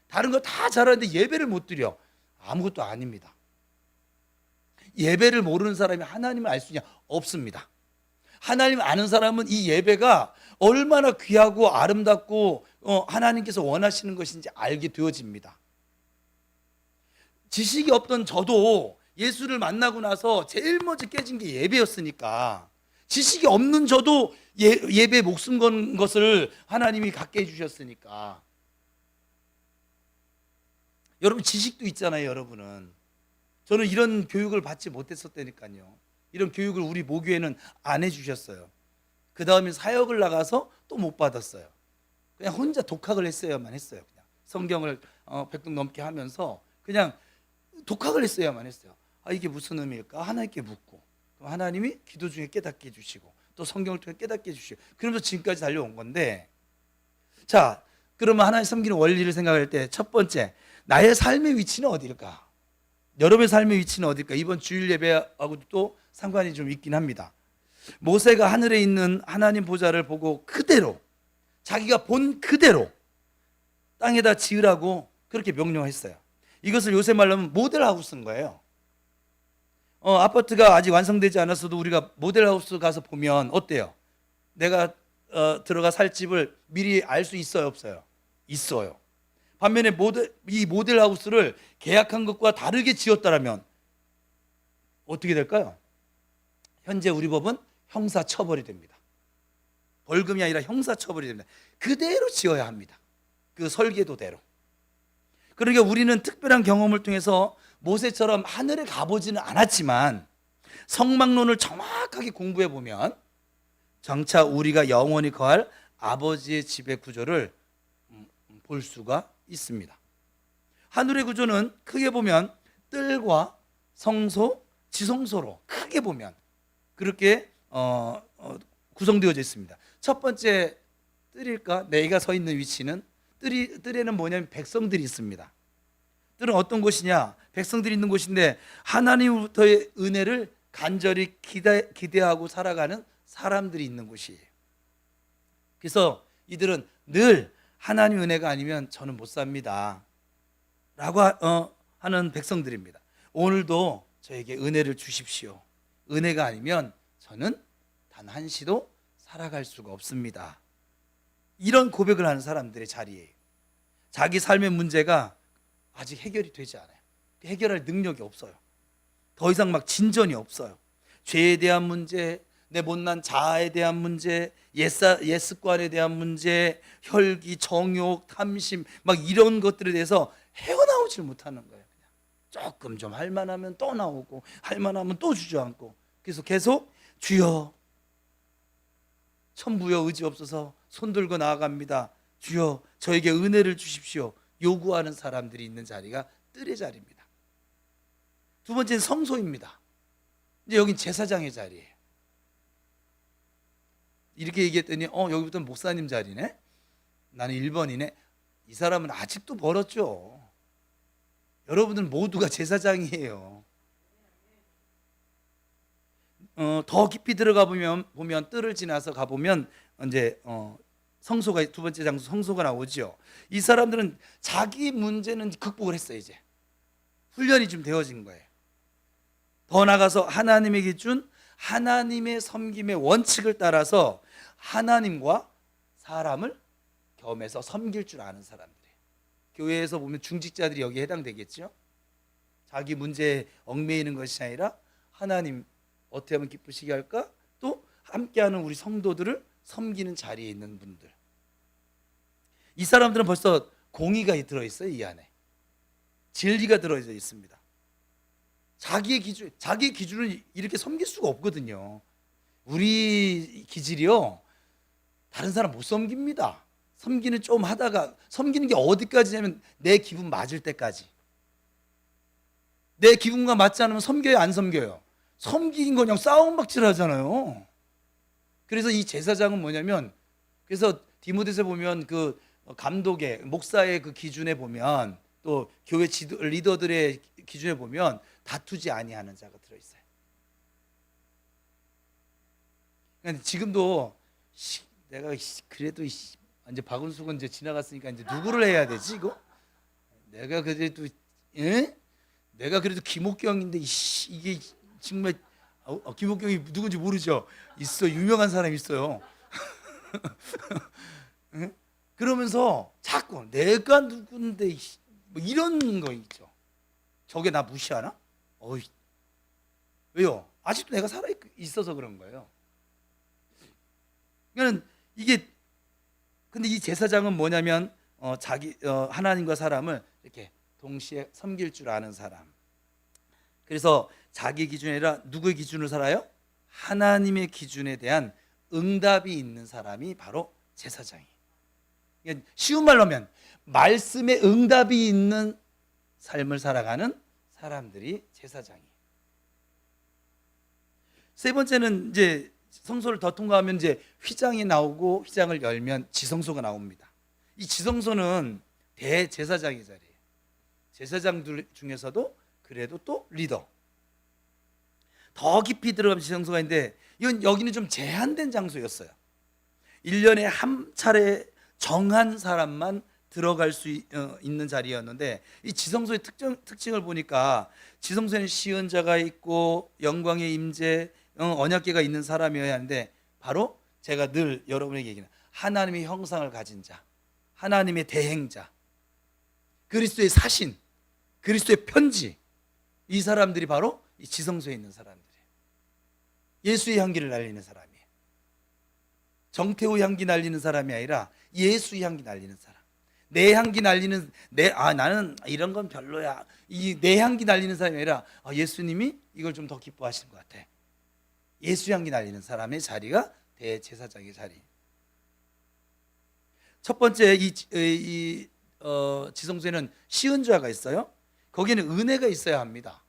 다른 거 다 잘하는데 예배를 못 드려. 아무것도 아닙니다. 예배를 모르는 사람이 하나님을 알 수 있냐? 없습니다. 하나님을 아는 사람은 이 예배가 얼마나 귀하고 아름답고 하나님께서 원하시는 것인지 알게 되어집니다. 지식이 없던 저도 예수를 만나고 나서 제일 먼저 깨진 게 예배였으니까, 지식이 없는 저도 예배에 목숨 건 것을 하나님이 갖게 해주셨으니까 여러분 지식도 있잖아요. 여러분은 저는 이런 교육을 받지 못했었다니까요. 이런 교육을 우리 모교에는 안 해주셨어요. 그 다음에 사역을 나가서 또 못 받았어요. 그냥 혼자 독학을 했어야만 했어요. 그냥 성경을 100등 넘게 하면서 그냥 독학을 했어야만 했어요. 아, 이게 무슨 의미일까? 하나님께 묻고, 그럼 하나님이 기도 중에 깨닫게 해주시고, 또 성경을 통해 깨닫게 해주시고, 그러면서 지금까지 달려온 건데, 자, 그러면 하나님 섬기는 원리를 생각할 때 첫 번째, 나의 삶의 위치는 어디일까? 여러분의 삶의 위치는 어디일까? 이번 주일 예배하고도 또 상관이 좀 있긴 합니다. 모세가 하늘에 있는 하나님 보좌를 보고 그대로 자기가 본 그대로 땅에다 지으라고 그렇게 명령했어요. 이것을 요새 말로 하면 모델하우스인 거예요. 아파트가 아직 완성되지 않았어도 우리가 모델하우스 가서 보면 어때요? 내가 들어가 살 집을 미리 알 수 있어요, 없어요? 있어요. 반면에 이 모델하우스를 계약한 것과 다르게 지었다면 어떻게 될까요? 현재 우리 법은 형사처벌이 됩니다. 벌금이 아니라 형사처벌이 됩니다. 그대로 지어야 합니다. 그 설계도대로. 그러니까 우리는 특별한 경험을 통해서 모세처럼 하늘에 가보지는 않았지만 성막론을 정확하게 공부해 보면 장차 우리가 영원히 거할 아버지의 집의 구조를 볼 수가 있습니다. 하늘의 구조는 크게 보면 뜰과 성소, 지성소로 크게 보면 그렇게 구성되어져 있습니다. 첫 번째 뜰일까? 내가 서 있는 위치는 뜰에는 뭐냐면 백성들이 있습니다. 뜰은 어떤 곳이냐? 백성들이 있는 곳인데 하나님으로부터의 은혜를 간절히 기대하고 살아가는 사람들이 있는 곳이에요. 그래서 이들은 늘 하나님 은혜가 아니면 저는 못 삽니다 라고 하는 백성들입니다. 오늘도 저에게 은혜를 주십시오. 은혜가 아니면 저는 단 한시도 살아갈 수가 없습니다. 이런 고백을 하는 사람들의 자리예요. 자기 삶의 문제가 아직 해결이 되지 않아요. 해결할 능력이 없어요. 더 이상 막 진전이 없어요. 죄에 대한 문제, 내 못난 자아에 대한 문제, 옛 습관에 대한 문제, 혈기, 정욕, 탐심 막 이런 것들에 대해서 헤어나오질 못하는 거예요. 그냥 조금 좀 할만하면 또 나오고 할만하면 또 주저앉고 그래서 계속 주여 천부여 의지 없어서 손 들고 나아갑니다. 주여 저에게 은혜를 주십시오. 요구하는 사람들이 있는 자리가 뜰의 자리입니다. 두 번째는 성소입니다. 이제 여긴 제사장의 자리예요. 이렇게 얘기했더니 여기부터는 목사님 자리네? 나는 1번이네. 이 사람은 아직도 멀었죠. 여러분들 모두가 제사장이에요. 더 깊이 들어가 보면 뜰을 지나서 가보면 이제 성소가 두 번째 장소 성소가 나오죠. 이 사람들은 자기 문제는 극복을 했어요. 이제 훈련이 좀 되어진 거예요. 더 나가서 하나님에게 준 하나님의 섬김의 원칙을 따라서 하나님과 사람을 겸해서 섬길 줄 아는 사람들이에요. 교회에서 보면 중직자들이 여기에 해당되겠죠. 자기 문제에 얽매이는 것이 아니라 하나님 어떻게 하면 기쁘시게 할까? 또 함께하는 우리 성도들을 섬기는 자리에 있는 분들. 이 사람들은 벌써 공의가 들어있어요. 이 안에 진리가 들어져 있습니다. 자기의 기준을 이렇게 섬길 수가 없거든요. 우리 기질이요 다른 사람 못 섬깁니다. 섬기는 좀 하다가 섬기는 게 어디까지냐면 내 기분 맞을 때까지. 내 기분과 맞지 않으면 섬겨요 안 섬겨요? 섬기긴 그냥 싸움박질 하잖아요. 그래서 이 제사장은 뭐냐면 그래서 디모데서 보면 그 감독의 목사의 그 기준에 보면 또 교회 리더들의 기준에 보면 다투지 아니하는 자가 들어있어요. 그러니까 지금도 내가 그래도 이제 박은숙은 이제 지나갔으니까 이제 누구를 해야 되지 이거? 내가 그래도 내가 그래도 김옥경인데 이게 정말 김옥경이 누군지 모르죠? 있어 유명한 사람이 있어요. 그러면서 자꾸 내가 누군데 뭐 이런 거 있죠. 저게 나 무시하나? 왜요? 아직도 내가 살아 있어서 그런 거예요. 그러니까 이게 근데 이 제사장은 뭐냐면 하나님과 사람을 이렇게 동시에 섬길 줄 아는 사람. 그래서 자기 기준이 아니라 누구의 기준으로 살아요? 하나님의 기준에 대한 응답이 있는 사람이 바로 제사장이에요. 쉬운 말로 하면 말씀에 응답이 있는 삶을 살아가는 사람들이 제사장이에요. 세 번째는 이제 성소를 더 통과하면 이제 휘장이 나오고 휘장을 열면 지성소가 나옵니다. 이 지성소는 대제사장의 자리예요. 제사장들 중에서도 그래도 또 리더. 더 깊이 들어가면 지성소가 있는데 이건 여기는 좀 제한된 장소였어요. 1년에 한 차례 정한 사람만 들어갈 수 있는 자리였는데 이 지성소의 특징을 보니까 지성소에는 시은자가 있고 영광의 임재, 언약궤가 있는 사람이어야 하는데 바로 제가 늘 여러분에게 얘기하는 하나님의 형상을 가진 자, 하나님의 대행자, 그리스도의 사신, 그리스도의 편지, 이 사람들이 바로 이 지성소에 있는 사람들이에요. 예수의 향기를 날리는 사람이에요. 정태우 향기 날리는 사람이 아니라 예수의 향기 날리는 사람. 내 향기 날리는 나는 이런 건 별로야. 이 내 향기 날리는 사람이 아니라 예수님이 이걸 좀 더 기뻐하시는 것 같아. 예수 향기 날리는 사람의 자리가 대제사장의 자리. 첫 번째 지성소에는 시은자가 있어요. 거기에는 은혜가 있어야 합니다.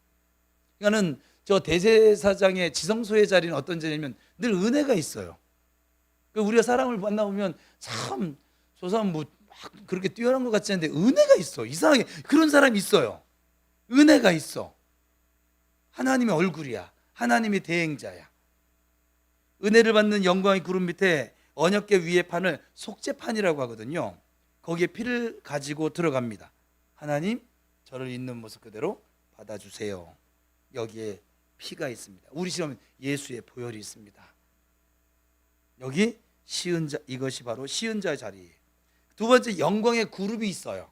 그러니까는 저 대제사장의 지성소의 자리는 어떤 자리냐면 늘 은혜가 있어요. 우리가 사람을 만나보면 참 저 사람 뭐 그렇게 뛰어난 것 같지 않은데 은혜가 있어. 이상하게 그런 사람이 있어요. 은혜가 있어. 하나님의 얼굴이야. 하나님의 대행자야. 은혜를 받는 영광의 구름 밑에 언약궤 위의 판을 속죄판이라고 하거든요. 거기에 피를 가지고 들어갑니다. 하나님, 저를 있는 모습 그대로 받아주세요. 여기에 피가 있습니다. 우리 시험은 예수의 보혈이 있습니다. 여기 시은자, 이것이 바로 시은자의 자리예요. 두 번째, 영광의 그룹이 있어요.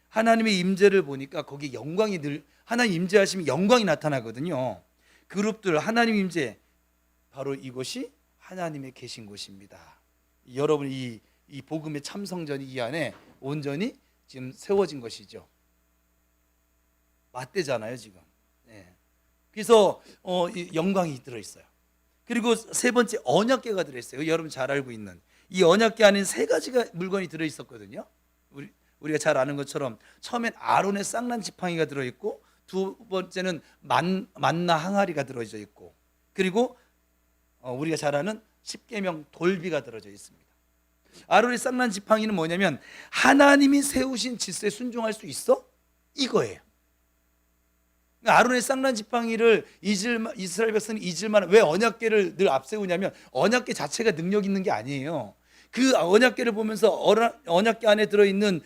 하나님의 임재를 보니까 거기 영광이 늘, 하나님 임재하시면 영광이 나타나거든요. 그룹들, 하나님 임재, 바로 이곳이 하나님의 계신 곳입니다. 여러분 이 복음의 참성전이 이 안에 온전히 지금 세워진 것이죠. 맞대잖아요 지금. 그래서 영광이 들어있어요. 그리고 세 번째, 언약궤가 들어있어요. 여러분 잘 알고 있는 이 언약궤 안에 세 가지가 물건이 들어있었거든요. 우리가 잘 아는 것처럼 처음엔 아론의 쌍난 지팡이가 들어있고, 두 번째는 만나 항아리가 들어져 있고, 그리고 우리가 잘 아는 십계명 돌비가 들어져 있습니다. 아론의 쌍난 지팡이는 뭐냐면 하나님이 세우신 질서에 순종할 수 있어? 이거예요. 아론의 쌍난 지팡이를 이스라엘 백성이 잊을만, 왜 언약궤를 늘 앞세우냐면 언약궤 자체가 능력 있는 게 아니에요. 그 언약궤를 보면서 언약궤 안에 들어있는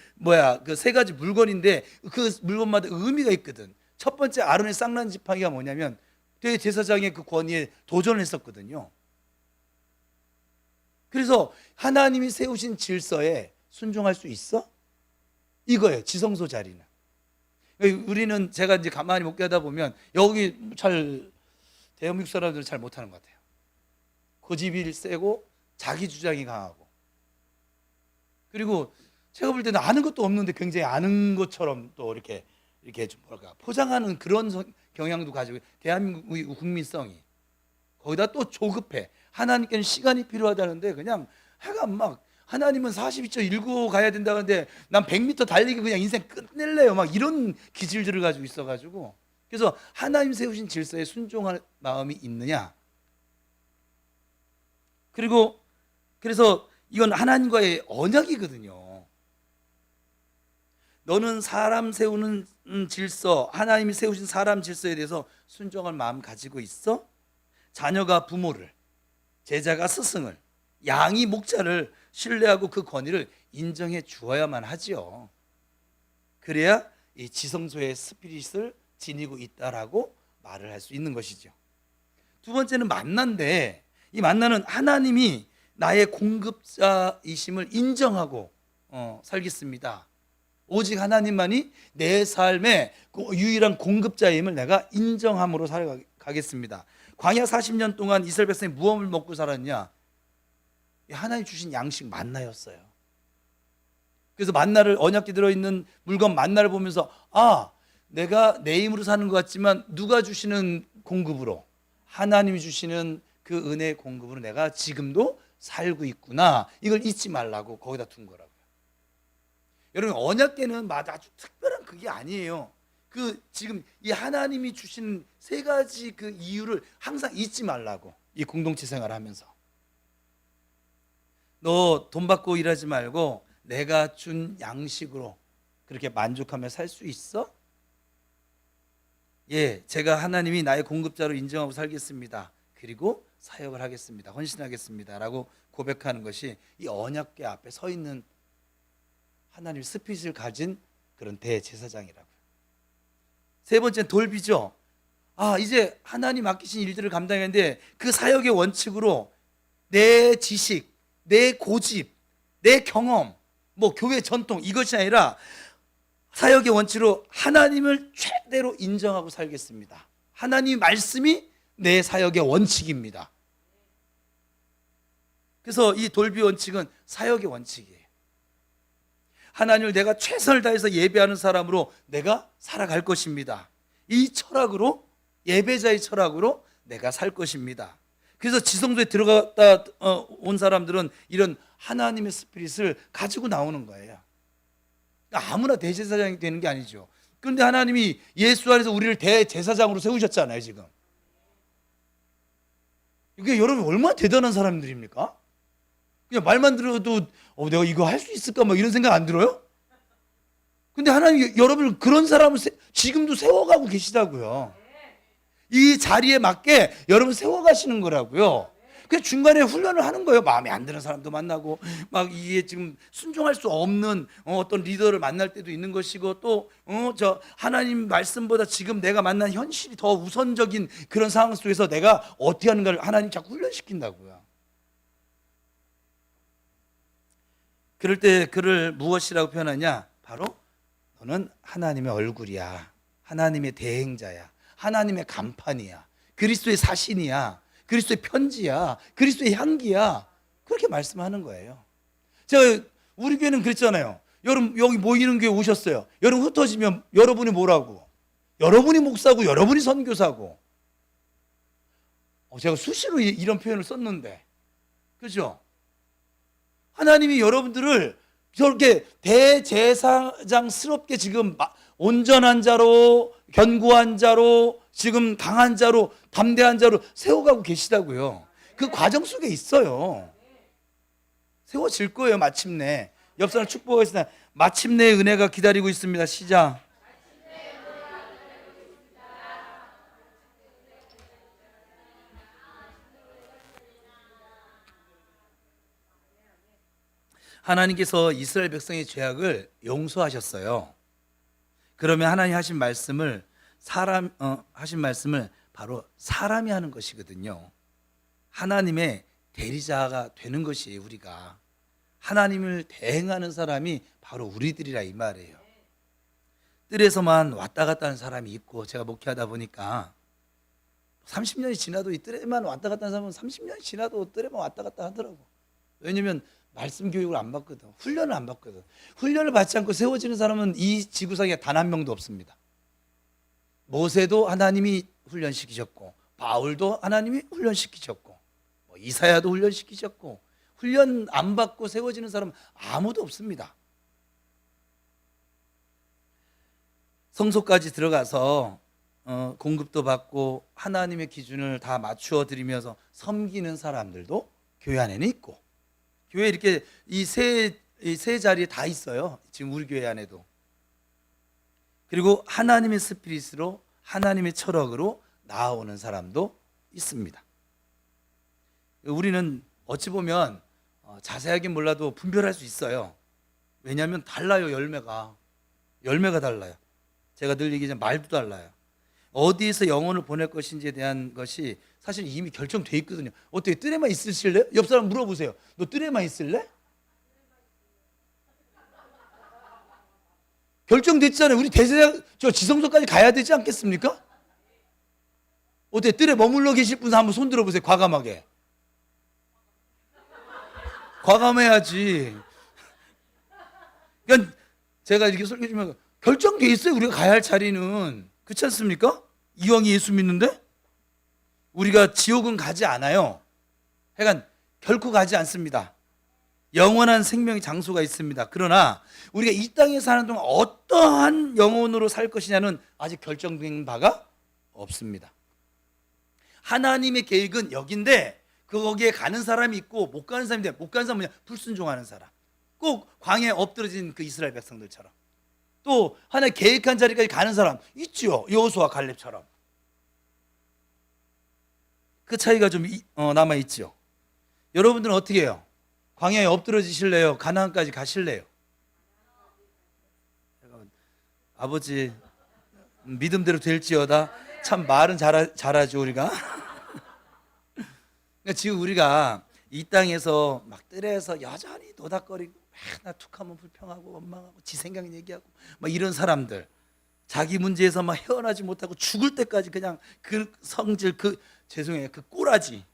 그 세 가지 물건인데 그 물건마다 의미가 있거든. 첫 번째, 아론의 쌍난 지팡이가 뭐냐면 대제사장의 그 권위에 도전을 했었거든요. 그래서 하나님이 세우신 질서에 순종할 수 있어? 이거예요, 지성소 자리는. 우리는 제가 이제 가만히 목회하다 보면 여기 대한민국 사람들은 잘 못하는 것 같아요. 고집이 세고 자기 주장이 강하고, 그리고 제가 볼 때는 아는 것도 없는데 굉장히 아는 것처럼 또 이렇게 좀 포장하는 그런 경향도 가지고, 대한민국의 국민성이 거기다 또 조급해. 하나님께는 시간이 필요하다는데 그냥 해가 막, 하나님은 42.19 가야 된다는데 난 100m 달리기 그냥 인생 끝낼래요, 막 이런 기질들을 가지고 있어가지고. 그래서 하나님 세우신 질서에 순종할 마음이 있느냐. 그래서 이건 하나님과의 언약이거든요. 너는 사람 세우는 질서, 하나님이 세우신 사람 질서에 대해서 순종할 마음 가지고 있어? 자녀가 부모를, 제자가 스승을, 양이 목자를 신뢰하고 그 권위를 인정해 주어야만 하지요. 그래야 이 지성소의 스피릿을 지니고 있다라고 말을 할 수 있는 것이죠. 두 번째는 만나인데, 이 만나는 하나님이 나의 공급자이심을 인정하고 살겠습니다. 오직 하나님만이 내 삶의 유일한 공급자임을 내가 인정함으로 살아가겠습니다. 광야 40년 동안 이스라엘 백성이 무엇을 먹고 살았냐? 하나님 주신 양식 만나였어요. 그래서 만나를, 언약궤 들어있는 물건 만나를 보면서 내가 내 힘으로 사는 것 같지만 누가 주시는 공급으로, 하나님이 주시는 그 은혜의 공급으로 내가 지금도 살고 있구나, 이걸 잊지 말라고 거기다 둔 거라고요. 여러분, 언약궤는 아주 특별한 그게 아니에요. 지금 이 하나님이 주신 세 가지 그 이유를 항상 잊지 말라고, 이 공동체 생활을 하면서. 너 돈 받고 일하지 말고 내가 준 양식으로 그렇게 만족하며 살 수 있어? 예, 제가 하나님이 나의 공급자로 인정하고 살겠습니다. 그리고 사역을 하겠습니다. 헌신하겠습니다. 라고 고백하는 것이 이 언약궤 앞에 서 있는 하나님의 스피릿을 가진 그런 대제사장이라고요. 세 번째는 돌비죠. 이제 하나님 맡기신 일들을 감당했는데 그 사역의 원칙으로 내 지식, 내 고집, 내 경험, 교회 전통, 이것이 아니라 사역의 원칙으로 하나님을 최대로 인정하고 살겠습니다. 하나님 말씀이 내 사역의 원칙입니다. 그래서 이 돌비 원칙은 사역의 원칙이에요. 하나님을 내가 최선을 다해서 예배하는 사람으로 내가 살아갈 것입니다. 이 철학으로, 예배자의 철학으로 내가 살 것입니다. 그래서 지성소에 들어갔다 온 사람들은 이런 하나님의 스피릿을 가지고 나오는 거예요. 아무나 대제사장이 되는 게 아니죠. 그런데 하나님이 예수 안에서 우리를 대제사장으로 세우셨잖아요, 지금. 이게 여러분 얼마나 대단한 사람들입니까? 그냥 말만 들어도 내가 이거 할 수 있을까 이런 생각 안 들어요? 근데 하나님 여러분을 그런 사람을 지금도 세워가고 계시다고요. 이 자리에 맞게 여러분 세워가시는 거라고요. 그래서 중간에 훈련을 하는 거예요. 마음에 안 드는 사람도 만나고, 이게 지금 순종할 수 없는 어떤 리더를 만날 때도 있는 것이고, 또 하나님 말씀보다 지금 내가 만난 현실이 더 우선적인 그런 상황 속에서 내가 어떻게 하는가를 하나님 자꾸 훈련시킨다고요. 그럴 때 그를 무엇이라고 표현하냐? 바로 너는 하나님의 얼굴이야, 하나님의 대행자야, 하나님의 간판이야, 그리스도의 사신이야, 그리스도의 편지야, 그리스도의 향기야, 그렇게 말씀하는 거예요. 우리 교회는 그랬잖아요. 여러분 여기 모이는 교회 오셨어요. 여러분 흩어지면 여러분이 뭐라고? 여러분이 목사고 여러분이 선교사고. 제가 수시로 이런 표현을 썼는데, 그죠? 하나님이 여러분들을 저렇게 대제사장스럽게 지금 온전한 자로, 견고한 자로, 지금 강한 자로, 담대한 자로 세워가고 계시다고요. 그 과정 속에 있어요. 세워질 거예요, 마침내. 옆 사람 축복하겠습니다. 마침내 은혜가 기다리고 있습니다. 시작. 하나님께서 이스라엘 백성의 죄악을 용서하셨어요. 그러면 하나님 하신 말씀을 바로 사람이 하는 것이거든요. 하나님의 대리자가 되는 것이에요. 우리가 하나님을 대행하는 사람이 바로 우리들이라 이 말이에요. 뜰에서만 왔다 갔다 하는 사람이 있고, 제가 목회하다 보니까 30년이 지나도 이 뜰에만 왔다 갔다 하는 사람은 30년이 지나도 뜰에만 왔다 갔다 하더라고. 왜냐면 말씀 교육을 안 받거든. 훈련을 안 받거든. 훈련을 받지 않고 세워지는 사람은 이 지구상에 단 한 명도 없습니다. 모세도 하나님이 훈련시키셨고, 바울도 하나님이 훈련시키셨고, 이사야도 훈련시키셨고, 훈련 안 받고 세워지는 사람은 아무도 없습니다. 성소까지 들어가서 공급도 받고 하나님의 기준을 다 맞추어 드리면서 섬기는 사람들도 교회 안에는 있고, 교회 이렇게 이 세 자리에 다 있어요. 지금 우리 교회 안에도. 그리고 하나님의 스피릿으로, 하나님의 철학으로 나아오는 사람도 있습니다. 우리는 어찌 보면 자세하게 몰라도 분별할 수 있어요. 왜냐하면 달라요. 열매가 달라요. 제가 늘 얘기하지만 말도 달라요. 어디에서 영혼을 보낼 것인지에 대한 것이 사실 이미 결정돼 있거든요. 어떻게 뜰에만 있으실래요? 옆 사람 물어보세요. 너 뜰에만 있을래? 결정됐잖아요. 우리 대제사장 지성소까지 가야 되지 않겠습니까? 어때? 뜰에 머물러 계실 분 한번 손 들어보세요. 과감하게. 과감해야지. 그러니까 제가 이렇게 설교 주면 결정돼 있어요. 우리가 가야 할 자리는. 그렇지 않습니까? 이왕이 예수 믿는데 우리가 지옥은 가지 않아요. 그러니까 결코 가지 않습니다. 영원한 생명의 장소가 있습니다. 그러나 우리가 이 땅에 사는 동안 어떠한 영혼으로 살 것이냐는 아직 결정된 바가 없습니다. 하나님의 계획은 여긴데 거기에 가는 사람이 있고 못 가는 사람이 있는데, 못 가는 사람은 그냥 불순종하는 사람, 꼭 광야에 엎드러진 그 이스라엘 백성들처럼, 또 하나님 계획한 자리까지 가는 사람 있죠. 여호수아 갈렙처럼. 그 차이가 좀 남아있죠. 여러분들은 어떻게 해요? 광야에 엎드러지실래요? 가나안까지 가실래요? 아버지 믿음대로 될지어다. 참 말은 잘하죠 우리가. 그러니까 지금 우리가 이 땅에서 막 뜰에서 여전히 노닥거리고 나 툭하면 불평하고 원망하고 지 생각 얘기하고 막 이런 사람들, 자기 문제에서 막 헤어나지 못하고 죽을 때까지 그냥 그 성질, 죄송해요, 그 꼬라지,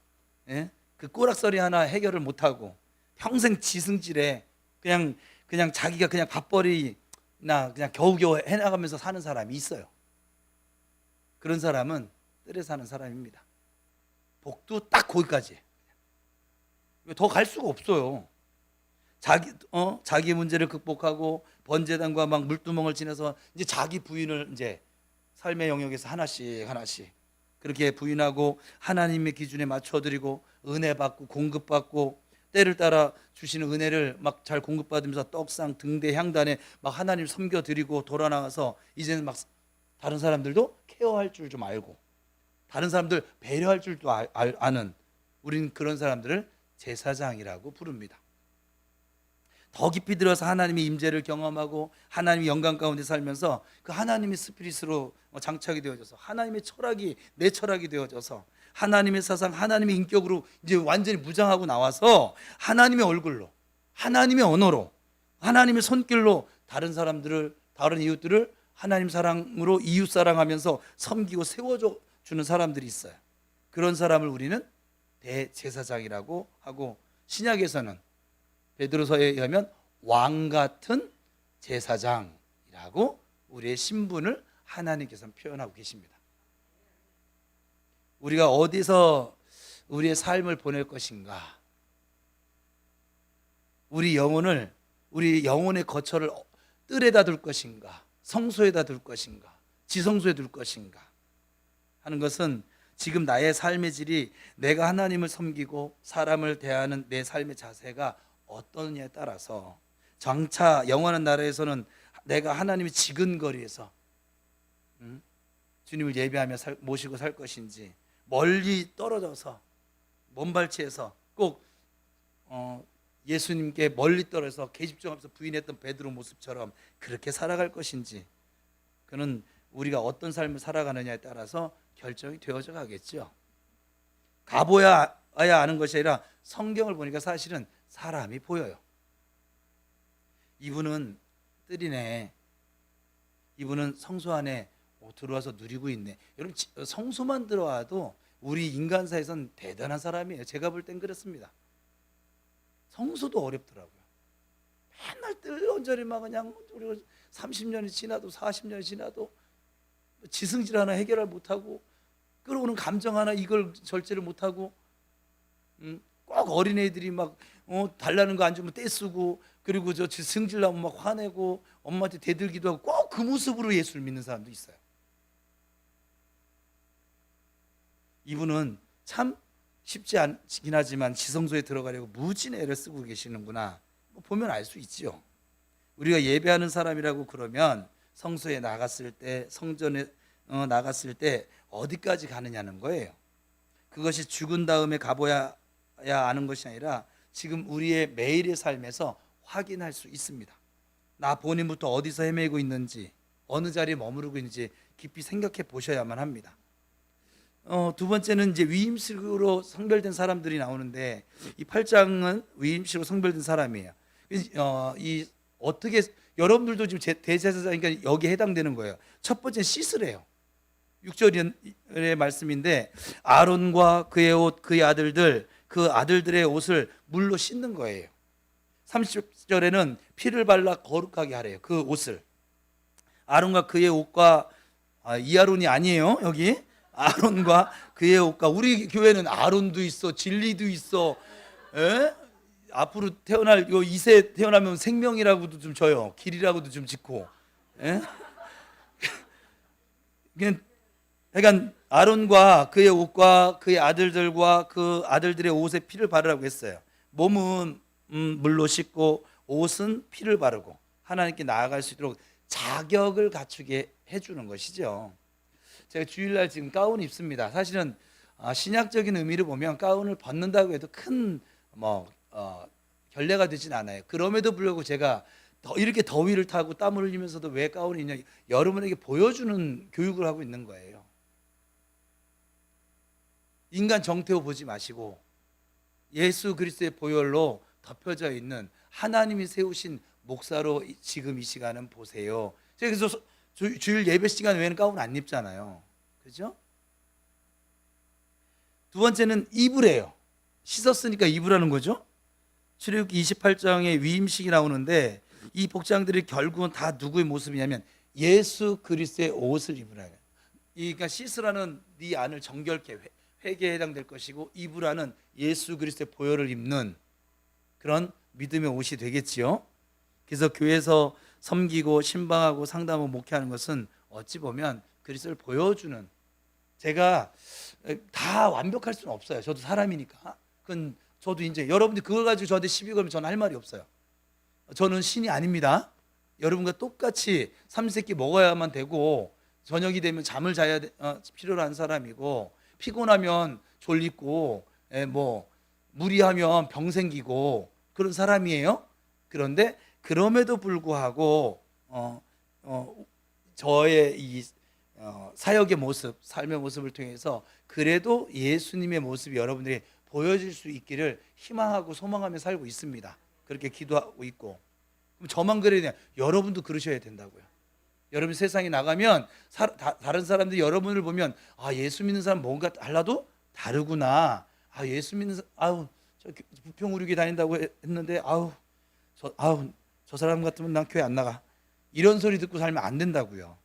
예? 그 꼬락서리 하나 해결을 못하고 평생 지승질에 그냥 자기가 그냥 밥벌이나 그냥 겨우겨우 해나가면서 사는 사람이 있어요. 그런 사람은 뜰에 사는 사람입니다. 복도 딱 거기까지. 더 갈 수가 없어요. 자기 문제를 극복하고 번제단과 막 물두멍을 지나서 이제 자기 부인을 이제 삶의 영역에서 하나씩 그렇게 부인하고 하나님의 기준에 맞춰드리고 은혜 받고 공급받고 때를 따라 주시는 은혜를 막 잘 공급받으면서 떡상 등대 향단에 막 하나님 섬겨드리고 돌아나가서 이제는 막 다른 사람들도 케어할 줄 좀 알고 다른 사람들 배려할 줄도 아는, 우린 그런 사람들을 제사장이라고 부릅니다. 더 깊이 들어서 하나님의 임재를 경험하고 하나님의 영광 가운데 살면서 그 하나님의 스피릿으로 장착이 되어져서 하나님의 철학이 내 철학이 되어져서 하나님의 사상, 하나님의 인격으로 이제 완전히 무장하고 나와서 하나님의 얼굴로, 하나님의 언어로, 하나님의 손길로 다른 사람들을, 다른 이웃들을 하나님 사랑으로 이웃 사랑하면서 섬기고 세워줘 주는 사람들이 있어요. 그런 사람을 우리는 대제사장이라고 하고, 신약에서는 베드로서에 의하면 왕 같은 제사장이라고 우리의 신분을 하나님께서 표현하고 계십니다. 우리가 어디서 우리의 삶을 보낼 것인가, 우리 영혼의 거처를 뜰에다 둘 것인가, 성소에다 둘 것인가, 지성소에 둘 것인가 하는 것은 지금 나의 삶의 질이, 내가 하나님을 섬기고 사람을 대하는 내 삶의 자세가 어떠냐에 따라서, 장차 영원한 나라에서는 내가 하나님의 지근거리에서 주님을 예배하며 모시고 살 것인지, 멀리 떨어져서 먼발치에서 꼭 예수님께 멀리 떨어져서 계집종하면서 부인했던 베드로 모습처럼 그렇게 살아갈 것인지, 그는 우리가 어떤 삶을 살아가느냐에 따라서 결정이 되어져 가겠죠. 가보야 아는 것이 아니라 성경을 보니까 사실은 사람이 보여요. 이분은 뜰이네, 이분은 성소 안에 들어와서 누리고 있네. 여러분, 성소만 들어와도 우리 인간사에선 대단한 사람이에요. 제가 볼 땐 그렇습니다. 성소도 어렵더라고요. 맨날 뜰 언저리 막 그냥 우리 30년이 지나도 40년이 지나도 지승질 하나 해결을 못하고, 끌어오는 감정 하나 이걸 절제를 못하고, 꼭 어린애들이 막 달라는 거 안 주면 떼쓰고, 그리고 저 지승질 나면 막 화내고 엄마한테 대들기도 하고, 꼭 그 모습으로 예수를 믿는 사람도 있어요. 이분은 참 쉽지 않긴 하지만 지성소에 들어가려고 무진 애를 쓰고 계시는구나, 보면 알 수 있죠. 우리가 예배하는 사람이라고 그러면 성소에 나갔을 때, 성전에 나갔을 때 어디까지 가느냐는 거예요. 그것이 죽은 다음에 가봐야 아는 것이 아니라 지금 우리의 매일의 삶에서 확인할 수 있습니다. 나 본인부터 어디서 헤매고 있는지, 어느 자리에 머무르고 있는지 깊이 생각해 보셔야만 합니다. 두 번째는 이제 위임식으로 성별된 사람들이 나오는데, 이 8장은 위임식으로 성별된 사람이에요. 이 어떻게, 여러분들도 지금 대제사장이니까 여기에 해당되는 거예요. 첫 번째 씻으래요. 6절의 말씀인데, 아론과 그의 옷, 그의 아들들, 그 아들들의 옷을 물로 씻는 거예요. 30절에는 피를 발라 거룩하게 하래요. 그 옷을. 아론과 그의 옷과 이아론이 아니에요. 여기 아론과 그의 옷과, 우리 교회는 아론도 있어, 진리도 있어. 에? 앞으로 태어날 요 2세 태어나면 생명이라고도 좀 줘요. 길이라고도 좀 짓고. 에? 그러니까 아론과 그의 옷과 그의 아들들과 그 아들들의 옷에 피를 바르라고 했어요. 몸은 물로 씻고 옷은 피를 바르고 하나님께 나아갈 수 있도록 자격을 갖추게 해주는 것이죠. 제가 주일날 지금 가운 입습니다. 사실은 신약적인 의미를 보면 가운을 벗는다고 해도 큰 결례가 되진 않아요. 그럼에도 불구하고 제가 이렇게 더위를 타고 땀을 흘리면서도 왜 가운이 있냐, 여러분에게 보여주는 교육을 하고 있는 거예요. 인간 정태호 보지 마시고 예수 그리스도의 보혈로 덮여져 있는 하나님이 세우신 목사로 지금 이 시간은 보세요. 그래서 주일 예배 시간 외에는 가운 안 입잖아요. 그죠? 두 번째는 입으래요. 씻었으니까 입으라는 거죠. 출애굽기 28장에 위임식이 나오는데 이 복장들이 결국은 다 누구의 모습이냐면 예수 그리스도의 옷을 입으라는. 그러니까 씻으라는 네 안을 정결케 회개에 해당될 것이고, 입으라는 예수 그리스도의 보혈을 입는 그런 믿음의 옷이 되겠지요. 그래서 교회에서 섬기고 신방하고 상담하고 목회하는 것은 어찌 보면 그리스도를 보여주는, 제가 다 완벽할 수는 없어요. 저도 사람이니까. 그건 저도 이제 여러분들 그걸 가지고 저한테 시비 걸면 저는 할 말이 없어요. 저는 신이 아닙니다. 여러분과 똑같이 삼시세끼 먹어야만 되고 저녁이 되면 잠을 자야 필요로 한 사람이고, 피곤하면 졸리고 무리하면 병 생기고 그런 사람이에요. 그런데 그럼에도 불구하고 저의 이 사역의 모습, 삶의 모습을 통해서 그래도 예수님의 모습이 여러분들이 보여질 수 있기를 희망하고 소망하며 살고 있습니다. 그렇게 기도하고 있고. 그럼 저만 그래야 돼요? 여러분도 그러셔야 된다고요. 여러분 세상에 나가면 다른 사람들이 여러분을 보면 예수 믿는 사람 뭔가 달라도 다르구나. 예수 믿는 사람, 저 부평우리교회 다닌다고 했는데 저 사람 같으면 난 교회 안 나가. 이런 소리 듣고 살면 안 된다고요.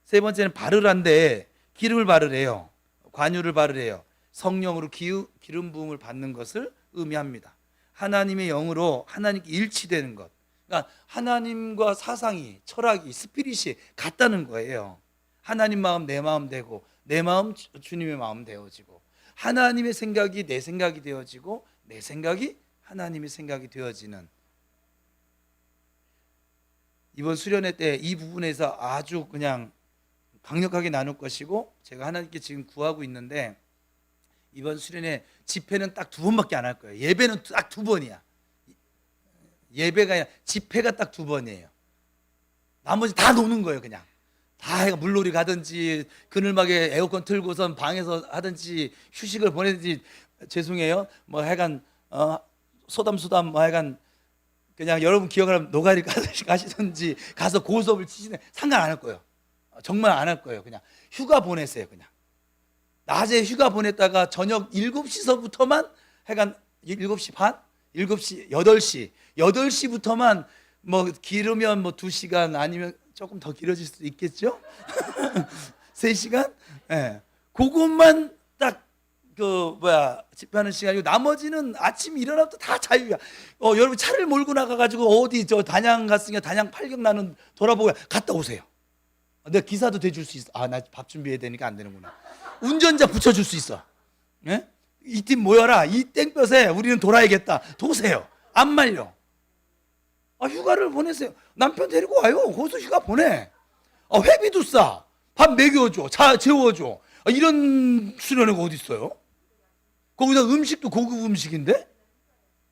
세 번째는 바르란데 기름을 바르래요. 관유를 바르래요. 성령으로 기름 부음을 받는 것을 의미합니다. 하나님의 영으로 하나님께 일치되는 것. 그러니까 하나님과 사상이, 철학이, 스피릿이 같다는 거예요. 하나님 마음 내 마음 되고, 내 마음 주님의 마음 되어지고, 하나님의 생각이 내 생각이 되어지고, 내 생각이 하나님의 생각이 되어지는, 이번 수련회 때 이 부분에서 아주 그냥 강력하게 나눌 것이고, 제가 하나님께 지금 구하고 있는데, 이번 수련회 집회는 딱 2번밖에 안 할 거예요. 예배는 딱 2번이야. 예배가 아니라 집회가 딱 2번이에요. 나머지 다 노는 거예요. 그냥 다 해가 물놀이 가든지 그늘막에 에어컨 틀고선 방에서 하든지 휴식을 보내든지, 죄송해요 하여간 소담소담 하여간 그냥 여러분 기억하면 노가리 가시든지 가서 고수업을 치시는, 상관 안 할 거예요. 정말 안 할 거예요. 그냥 휴가 보내세요. 그냥 낮에 휴가 보냈다가 저녁 7시서부터만 하여간 7시 반? 7시, 8시부터만 길으면 2시간, 아니면 조금 더 길어질 수도 있겠죠? 3시간? 예. 그것만 딱 집회하는 시간이고, 나머지는 아침 일어나도 다 자유야. 여러분 차를 몰고 나가가지고 어디 단양 갔으니까 단양 팔경 나는 돌아보고 갔다 오세요. 내가 기사도 대줄 수 있어. 나 밥 준비해야 되니까 안 되는구나. 운전자 붙여줄 수 있어. 예? 이 팀 모여라. 이 땡볕에 우리는 돌아야겠다. 도세요. 안 말려. 휴가를 보내세요. 남편 데리고 와요. 거기서 휴가 보내. 회비도 싸. 밥 먹여줘. 재워줘. 이런 수련회가 어디 있어요? 거기다 음식도 고급 음식인데?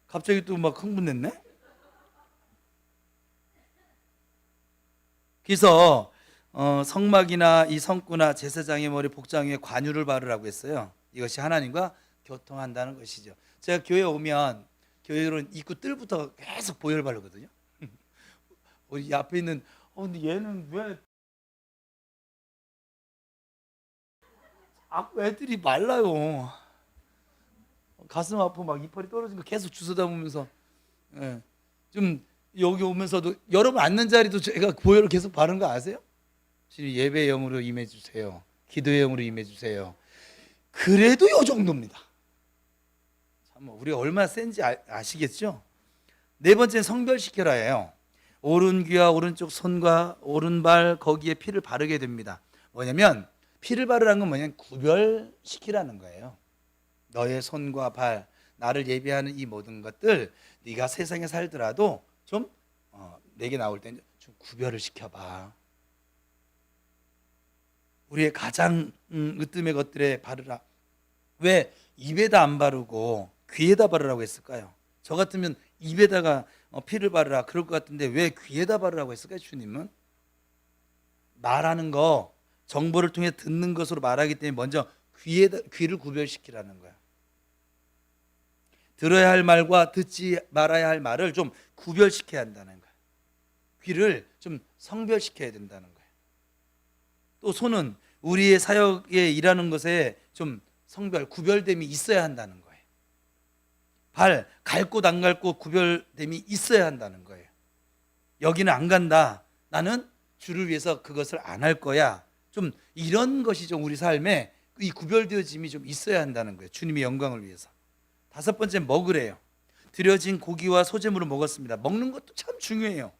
갑자기 또 막 흥분했네. 그래서 성막이나 이 성구나 제사장의 머리, 복장에 관유를 바르라고 했어요. 이것이 하나님과 교통한다는 것이죠. 제가 교회 오면 교회로는 입구 뜰부터 계속 보혈 바르거든요. 우리 앞에 있는 근데 얘는 왜 애들이 말라요. 가슴 아파 막 이빨이 떨어진 거 계속 주워 담으면서 좀 여기 오면서도 여러분 앉는 자리도 제가 보혈을 계속 바른 거 아세요? 주님 예배의 영으로 임해 주세요. 기도의 영으로 임해 주세요. 그래도 요 정도입니다. 참 우리가 얼마나 센지 아시겠죠? 네 번째는 성별시켜라예요. 오른귀와 오른쪽 손과 오른발 거기에 피를 바르게 됩니다. 뭐냐면 피를 바르라는 건 뭐냐면 구별시키라는 거예요. 너의 손과 발, 나를 예비하는 이 모든 것들 네가 세상에 살더라도 좀 내게 나올 때 좀 구별을 시켜봐. 우리의 가장 으뜸의 것들에 바르라. 왜 입에다 안 바르고 귀에다 바르라고 했을까요? 저 같으면 입에다가 피를 바르라 그럴 것 같은데 왜 귀에다 바르라고 했을까요? 주님은 말하는 거 정보를 통해 듣는 것으로 말하기 때문에 먼저 귀를 구별시키라는 거야. 들어야 할 말과 듣지 말아야 할 말을 좀 구별시켜야 한다는 거야. 귀를 좀 성별시켜야 된다는 거야. 또 손은 우리의 사역에 일하는 것에 좀 구별됨이 있어야 한다는 거예요. 발, 갈 곳 안 갈 곳 구별됨이 있어야 한다는 거예요. 여기는 안 간다. 나는 주를 위해서 그것을 안 할 거야. 좀 이런 것이 좀 우리 삶에 이 구별되어짐이 좀 있어야 한다는 거예요. 주님의 영광을 위해서. 다섯 번째 먹으래요. 드려진 고기와 소재물을 먹었습니다. 먹는 것도 참 중요해요.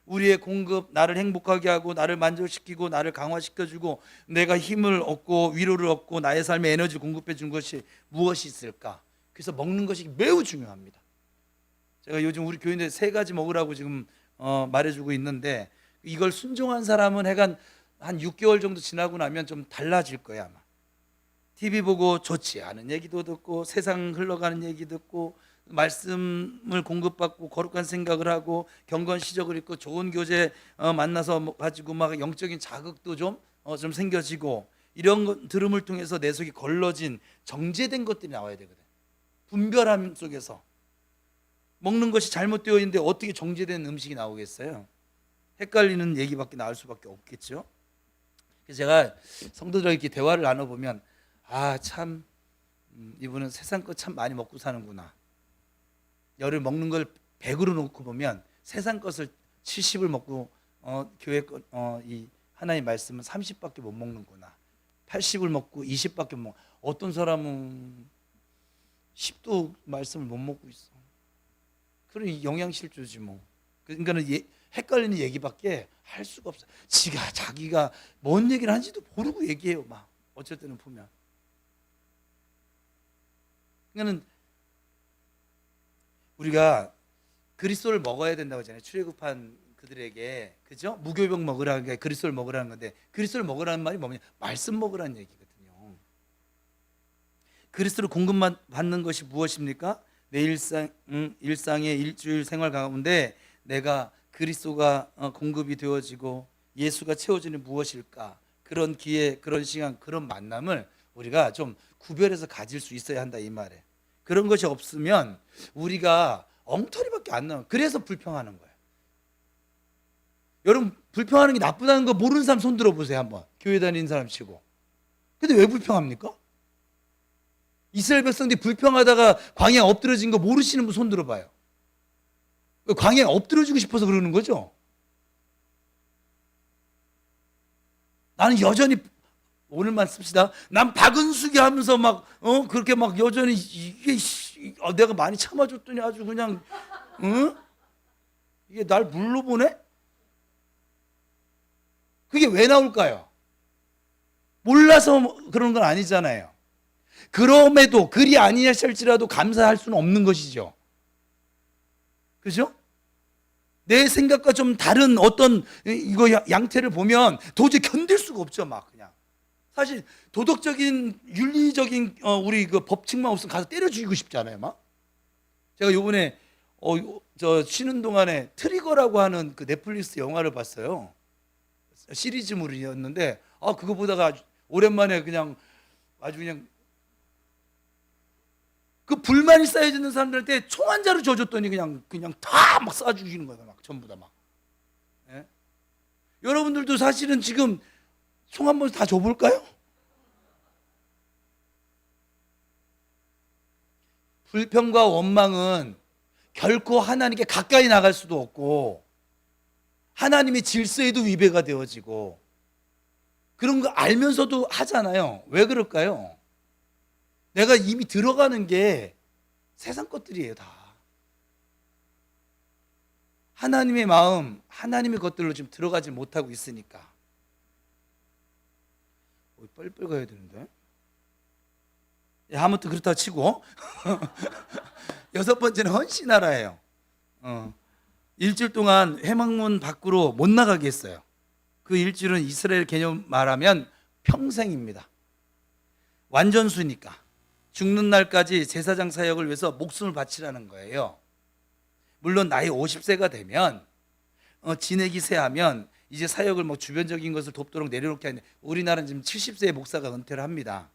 우리의 공급, 나를 행복하게 하고 나를 만족시키고 나를 강화시켜주고 내가 힘을 얻고 위로를 얻고 나의 삶에 에너지를 공급해 준 것이 무엇이 있을까? 그래서 먹는 것이 매우 중요합니다. 제가 요즘 우리 교인들 3가지 먹으라고 지금 말해주고 있는데 이걸 순종한 사람은 한 6개월 정도 지나고 나면 좀 달라질 거야 아마. TV 보고 좋지 않은 얘기도 듣고 세상 흘러가는 얘기 듣고 말씀을 공급받고 거룩한 생각을 하고 경건 시적을 읽고 좋은 교재 만나서 가지고 막 영적인 자극도 좀 생겨지고 이런 것 들음을 통해서 내 속에 걸러진 정제된 것들이 나와야 되거든. 분별함 속에서 먹는 것이 잘못되어 있는데 어떻게 정제된 음식이 나오겠어요? 헷갈리는 얘기밖에 나올 수밖에 없겠죠. 그래서 제가 성도들과 이렇게 대화를 나눠보면 참 이분은 세상 것 참 많이 먹고 사는구나. 열을 먹는 걸 100으로 놓고 보면 세상 것을 70을 먹고 교회 이 하나님 말씀은 30밖에 못 먹는구나. 80을 먹고 20밖에 못 먹고 어떤 사람은 10도 말씀을 못 먹고 있어. 그런 영양실조지 뭐. 그러니까는 헷갈리는 얘기밖에 할 수가 없어. 자기가 뭔 얘기를 하는지도 모르고 얘기해요. 막 어쩔 때는 보면. 그러니까는 우리가 그리스도를 먹어야 된다고 하잖아요. 출애굽한 그들에게 그죠? 무교병 먹으라는 게 그리스도를 먹으라는 건데 그리스도를 먹으라는 말이 뭐냐? 말씀 먹으라는 얘기거든요. 그리스도를 공급받는 것이 무엇입니까? 내 일상의 일주일 생활 가운데 내가 그리스도가 공급이 되어지고 예수가 채워지는 무엇일까? 그런 기회, 그런 시간, 그런 만남을 우리가 좀 구별해서 가질 수 있어야 한다 이 말에. 그런 것이 없으면 우리가 엉터리밖에 안 나와요. 그래서 불평하는 거예요. 여러분 불평하는 게 나쁘다는 거 모르는 사람 손 들어보세요 한번. 교회 다니는 사람 치고. 근데 왜 불평합니까? 이스라엘 백성들이 불평하다가 광야에 엎드러진 거 모르시는 분 손 들어봐요. 광야에 엎드러지고 싶어서 그러는 거죠. 나는 여전히 오늘만 씁시다. 난 박은숙이 하면서 막 그렇게 막 여전히 이게 내가 많이 참아줬더니 아주 그냥 이게 날 물로 보내? 그게 왜 나올까요? 몰라서 그런 건 아니잖아요. 그럼에도 그리 아니하실지라도 감사할 수는 없는 것이죠. 그죠? 내 생각과 좀 다른 어떤 이거 양태를 보면 도저히 견딜 수가 없죠. 막 그냥 사실 도덕적인 윤리적인 우리 그 법칙만 없으면 가서 때려 죽이고 싶지 않아요. 막 제가 요번에 저 쉬는 동안에 트리거라고 하는 그 넷플릭스 영화를 봤어요. 시리즈물이었는데 그거 보다가 오랜만에 그냥 아주 그냥 그 불만이 쌓여지는 사람들한테 총 한 자루 줘줬더니 그냥 다 막 쏴 죽이는 거야. 막 전부 다 막. 예? 여러분들도 사실은 지금 총 한 번 다 줘볼까요? 불평과 원망은 결코 하나님께 가까이 나갈 수도 없고 하나님의 질서에도 위배가 되어지고 그런 거 알면서도 하잖아요. 왜 그럴까요? 내가 이미 들어가는 게 세상 것들이에요. 다 하나님의 마음, 하나님의 것들로 지금 들어가지 못하고 있으니까. 뻘뻘 가야 되는데. 아무튼 그렇다 치고 여섯 번째는 헌신하라예요. 일주일 동안 회막문 밖으로 못 나가게 했어요. 그 일주일은 이스라엘 개념 말하면 평생입니다. 완전수니까 죽는 날까지 제사장 사역을 위해서 목숨을 바치라는 거예요. 물론 나이 50세가 되면 진액이 쇠하면 이제 사역을 뭐 주변적인 것을 돕도록 내려놓게 하는데 우리나라는 지금 70세의 목사가 은퇴를 합니다.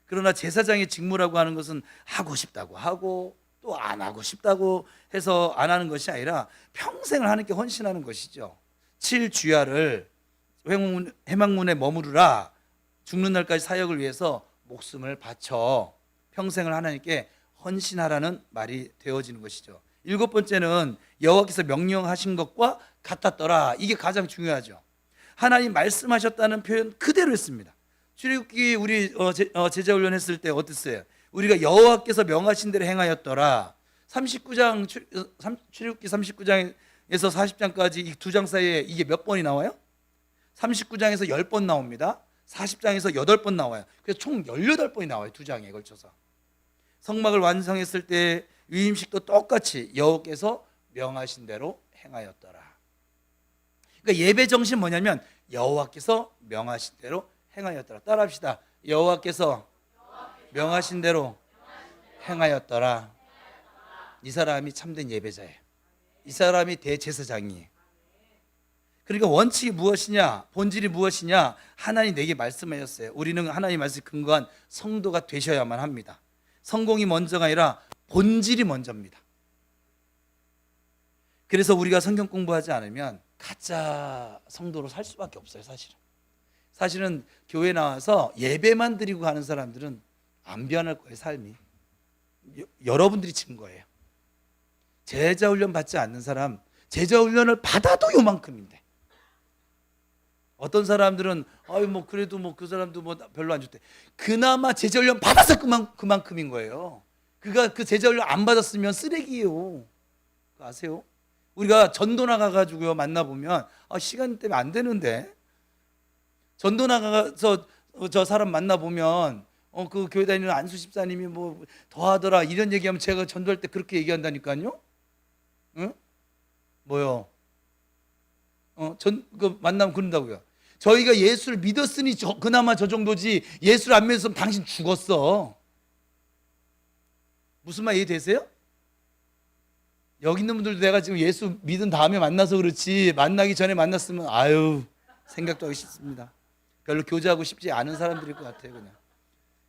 그러나 제사장의 직무라고 하는 것은 하고 싶다고 하고 또 안 하고 싶다고 해서 안 하는 것이 아니라 평생을 하나님께 헌신하는 것이죠. 7주야를 회막문에 머무르라. 죽는 날까지 사역을 위해서 목숨을 바쳐 평생을 하나님께 헌신하라는 말이 되어지는 것이죠. 일곱 번째는 여호와께서 명령하신 것과 같았더라. 이게 가장 중요하죠. 하나님 말씀하셨다는 표현 그대로 했습니다. 출애굽기 우리 제자 훈련했을 때 어땠어요? 우리가 여호와께서 명하신 대로 행하였더라. 39장 출애굽기 39장에서 40장까지 이 두 장 사이에 이게 몇 번이 나와요? 39장에서 10번 나옵니다. 40장에서 8번 나와요. 그래서 총 18번이 나와요. 두 장에 걸쳐서. 성막을 완성했을 때 위임식도 똑같이 여호와께서 명하신 대로 행하였더라. 그러니까 예배 정신 뭐냐면 여호와께서 명하신 대로 행하였더라. 따라합시다. 여호와께서 명하신 대로 행하였더라. 이 사람이 참된 예배자예요. 이 사람이 대제사장이에요. 그러니까 원칙이 무엇이냐, 본질이 무엇이냐, 하나님 내게 말씀하셨어요. 우리는 하나님 말씀에 근거한 성도가 되셔야만 합니다. 성공이 먼저가 아니라 본질이 먼저입니다. 그래서 우리가 성경 공부하지 않으면 가짜 성도로 살 수밖에 없어요. 사실은 교회 나와서 예배만 드리고 가는 사람들은 안 변할 거예요. 삶이. 여러분들이 증거예요. 제자 훈련 받지 않는 사람, 제자 훈련을 받아도 요만큼인데 어떤 사람들은 뭐 그래도 뭐 그 사람도 뭐 별로 안 좋대. 그나마 제자 훈련 받아서 그만큼인 거예요. 그가 그 제자 훈련 안 받았으면 쓰레기예요. 아세요? 우리가 전도 나가가지고요 만나보면 시간 때문에 안 되는데 전도 나가서 저 사람 만나보면 그 교회 다니는 안수 집사님이 뭐 더하더라 이런 얘기하면 제가 전도할 때 그렇게 얘기한다니까요. 응? 뭐요? 그 만나면 그런다고요. 저희가 예수를 믿었으니 그나마 저 정도지 예수를 안 믿었으면 당신 죽었어. 무슨 말 이해되세요? 여기 있는 분들도 내가 지금 예수 믿은 다음에 만나서 그렇지 만나기 전에 만났으면 생각도 하기 싫습니다. 별로 교제하고 싶지 않은 사람들일 것 같아요. 그냥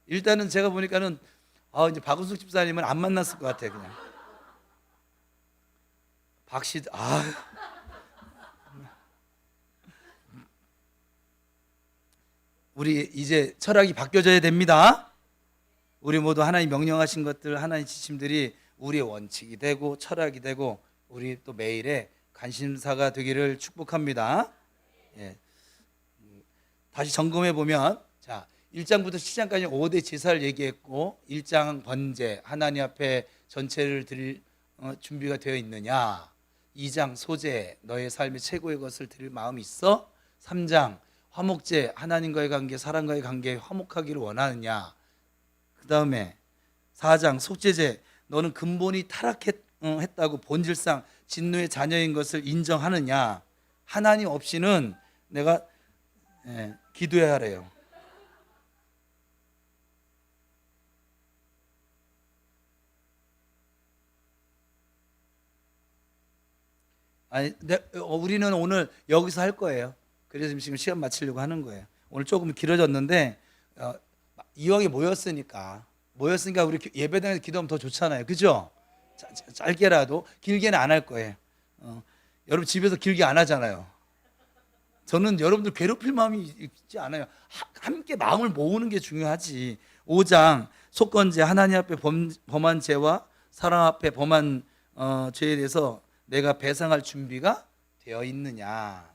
일단은 제가 보니까는 이제 박은숙 집사님은 안 만났을 것 같아요. 그냥 박씨 우리 이제 철학이 바뀌어져야 됩니다. 우리 모두 하나님 명령하신 것들, 하나님 지침들이 우리의 원칙이 되고 철학이 되고 우리 또 매일의 관심사가 되기를 축복합니다. 예. 다시 점검해 보면 1장부터 7장까지 5대 제사를 얘기했고 1장 번제, 하나님 앞에 전체를 드릴 준비가 되어 있느냐. 2장 소제, 너의 삶의 최고의 것을 드릴 마음이 있어. 3장 화목제, 하나님과의 관계, 사람과의 관계에 화목하기를 원하느냐. 그 다음에 4장 속죄제, 너는 근본이 타락했다고 본질상 진노의 자녀인 것을 인정하느냐. 하나님 없이는 내가 기도해야 하래요. 우리는 오늘 여기서 할 거예요. 그래서 지금 시간 마치려고 하는 거예요. 오늘 조금 길어졌는데 이왕에 모였으니까 우리 예배당에서 기도하면 더 좋잖아요. 그죠? 짧게라도 길게는 안 할 거예요. 여러분 집에서 길게 안 하잖아요. 저는 여러분들 괴롭힐 마음이 있지 않아요. 함께 마음을 모으는 게 중요하지. 5장 속건제, 하나님 앞에 범한 죄와 사람 앞에 범한 죄에 대해서 내가 배상할 준비가 되어 있느냐.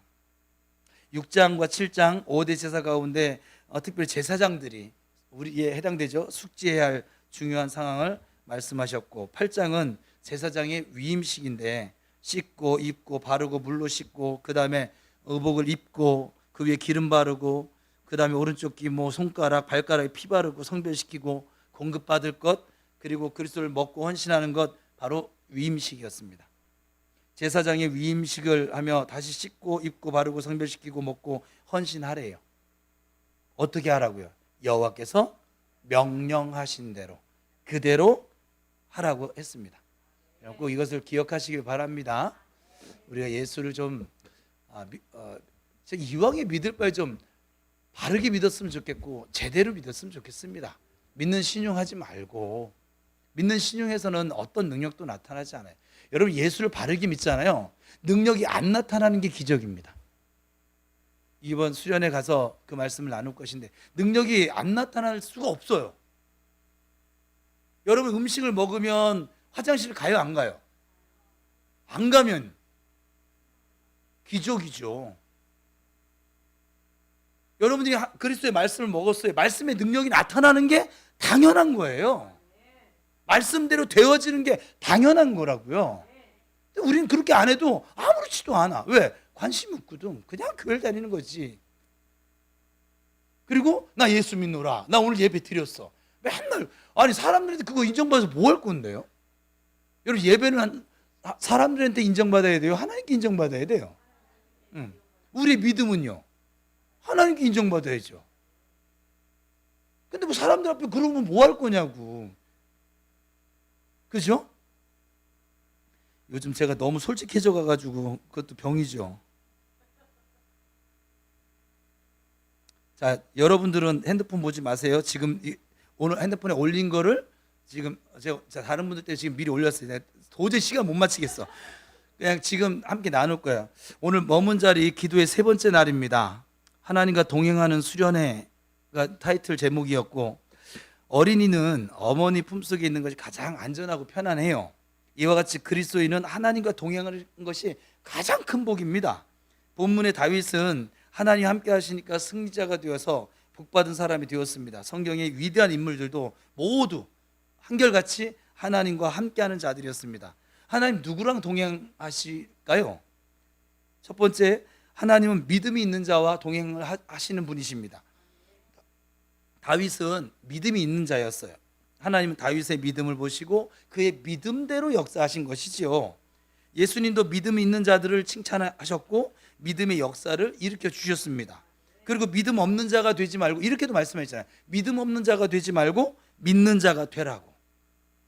6장과 7장 5대 제사 가운데 특별히 제사장들이 우리에 해당되죠. 숙지해야 할 중요한 상황을 말씀하셨고, 8장은 제사장의 위임식인데 씻고 입고 바르고 물로 씻고 그 다음에 의복을 입고 그 위에 기름 바르고 그 다음에 오른쪽 귀 손가락 발가락에 피 바르고 성별시키고 공급받을 것, 그리고 그리스도를 먹고 헌신하는 것, 바로 위임식이었습니다. 제사장의 위임식을 하며 다시 씻고 입고 바르고 성별시키고 먹고 헌신하래요. 어떻게 하라고요? 여호와께서 명령하신 대로 그대로 하라고 했습니다. 꼭 이것을 기억하시길 바랍니다. 우리가 예수를 좀 이왕에 믿을 바에 좀 바르게 믿었으면 좋겠고 제대로 믿었으면 좋겠습니다. 믿는 신용하지 말고, 믿는 신용에서는 어떤 능력도 나타나지 않아요. 여러분, 예수를 바르게 믿잖아요. 능력이 안 나타나는 게 기적입니다. 이번 수련회 가서 그 말씀을 나눌 것인데, 능력이 안 나타날 수가 없어요. 여러분, 음식을 먹으면 화장실 가요, 안 가요? 안 가면 기적이죠. 여러분들이 그리스도의 말씀을 먹었어요. 말씀의 능력이 나타나는 게 당연한 거예요. 말씀대로 되어지는 게 당연한 거라고요. 근데 우리는 그렇게 안 해도 아무렇지도 않아. 왜? 관심 없거든. 그냥 교회를 다니는 거지. 그리고 나 예수 믿노라, 나 오늘 예배 드렸어. 맨날, 아니 사람들한테 그거 인정받아서 뭐 할 건데요? 여러분, 예배는 사람들한테 인정받아야 돼요? 하나님께 인정받아야 돼요? 우리의 믿음은요? 하나님께 인정받아야죠. 근데 뭐 사람들 앞에 그러면 뭐 할 거냐고. 그죠? 요즘 제가 너무 솔직해져 가가지고 그것도 병이죠. 자, 여러분들은 핸드폰 보지 마세요. 지금 오늘 핸드폰에 올린 거를 지금 제가 다른 분들 때 지금 미리 올렸어요. 내가 도저히 시간 못 맞추겠어. 그냥 지금 함께 나눌 거예요. 오늘 머문 자리 기도의 세 번째 날입니다. 하나님과 동행하는 수련회가 타이틀 제목이었고, 어린이는 어머니 품속에 있는 것이 가장 안전하고 편안해요. 이와 같이 그리스도인은 하나님과 동행하는 것이 가장 큰 복입니다. 본문의 다윗은 하나님 함께 하시니까 승리자가 되어서 복받은 사람이 되었습니다. 성경의 위대한 인물들도 모두 한결같이 하나님과 함께하는 자들이었습니다. 하나님 누구랑 동행하실까요? 첫 번째, 하나님은 믿음이 있는 자와 동행을 하시는 분이십니다. 다윗은 믿음이 있는 자였어요. 하나님은 다윗의 믿음을 보시고 그의 믿음대로 역사하신 것이지요. 예수님도 믿음이 있는 자들을 칭찬하셨고 믿음의 역사를 일으켜 주셨습니다. 그리고 믿음 없는 자가 되지 말고, 이렇게도 말씀하셨잖아요. 믿음 없는 자가 되지 말고 믿는 자가 되라고.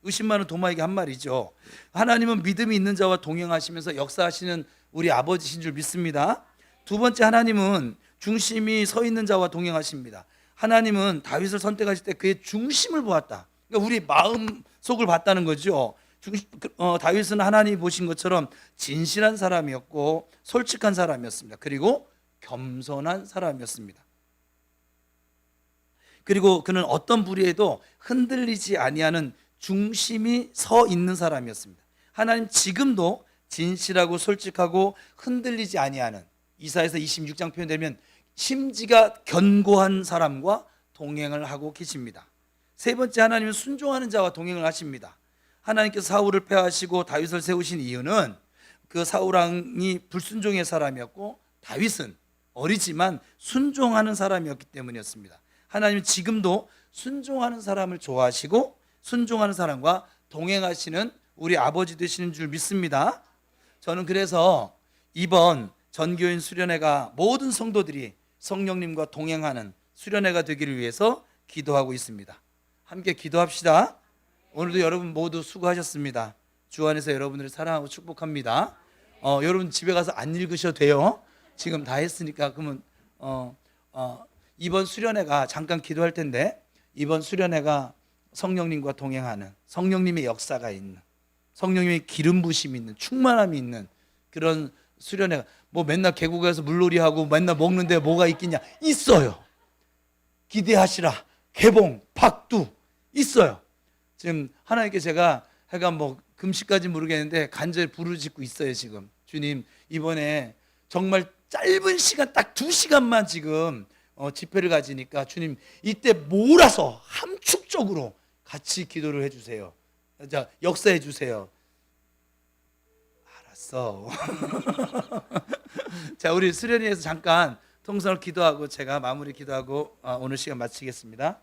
의심 많은 도마에게 한 말이죠. 하나님은 믿음이 있는 자와 동행하시면서 역사하시는 우리 아버지신 줄 믿습니다. 두 번째, 하나님은 중심이 서 있는 자와 동행하십니다. 하나님은 다윗을 선택하실 때 그의 중심을 보았다. 그러니까 우리 마음 속을 봤다는 거죠. 다윗은 하나님이 보신 것처럼 진실한 사람이었고 솔직한 사람이었습니다. 그리고 겸손한 사람이었습니다. 그리고 그는 어떤 불의에도 흔들리지 아니하는 중심이 서 있는 사람이었습니다. 하나님 지금도 진실하고 솔직하고 흔들리지 아니하는, 이사야서 26장 표현되면 심지가 견고한 사람과 동행을 하고 계십니다. 세 번째, 하나님은 순종하는 자와 동행을 하십니다. 하나님께서 사울을 패하시고 다윗을 세우신 이유는 그 사울 왕이 불순종의 사람이었고 다윗은 어리지만 순종하는 사람이었기 때문이었습니다. 하나님은 지금도 순종하는 사람을 좋아하시고 순종하는 사람과 동행하시는 우리 아버지 되시는 줄 믿습니다. 저는 그래서 이번 전교인 수련회가 모든 성도들이 성령님과 동행하는 수련회가 되기를 위해서 기도하고 있습니다. 함께 기도합시다. 오늘도 여러분 모두 수고하셨습니다. 주 안에서 여러분들을 사랑하고 축복합니다. 여러분 집에 가서 안 읽으셔도 돼요. 지금 다 했으니까. 그러면 이번 수련회가, 잠깐 기도할 텐데, 이번 수련회가 성령님과 동행하는, 성령님의 역사가 있는, 성령님의 기름 부심이 있는, 충만함이 있는 그런 수련회가, 뭐 맨날 계곡에서 물놀이하고 맨날 먹는데 뭐가 있겠냐? 있어요. 기대하시라. 개봉, 박두 있어요. 지금 하나님께 제가 하여간 뭐 금식까지 모르겠는데 간절히 부르짖고 있어요 지금. 주님, 이번에 정말 짧은 시간 딱 2시간만 지금 집회를 가지니까 주님 이때 몰아서 함축적으로 같이 기도를 해주세요. 자, 역사해 주세요. 알았어. 자, 우리 수련회에서 잠깐 통성을 기도하고 제가 마무리 기도하고 오늘 시간 마치겠습니다.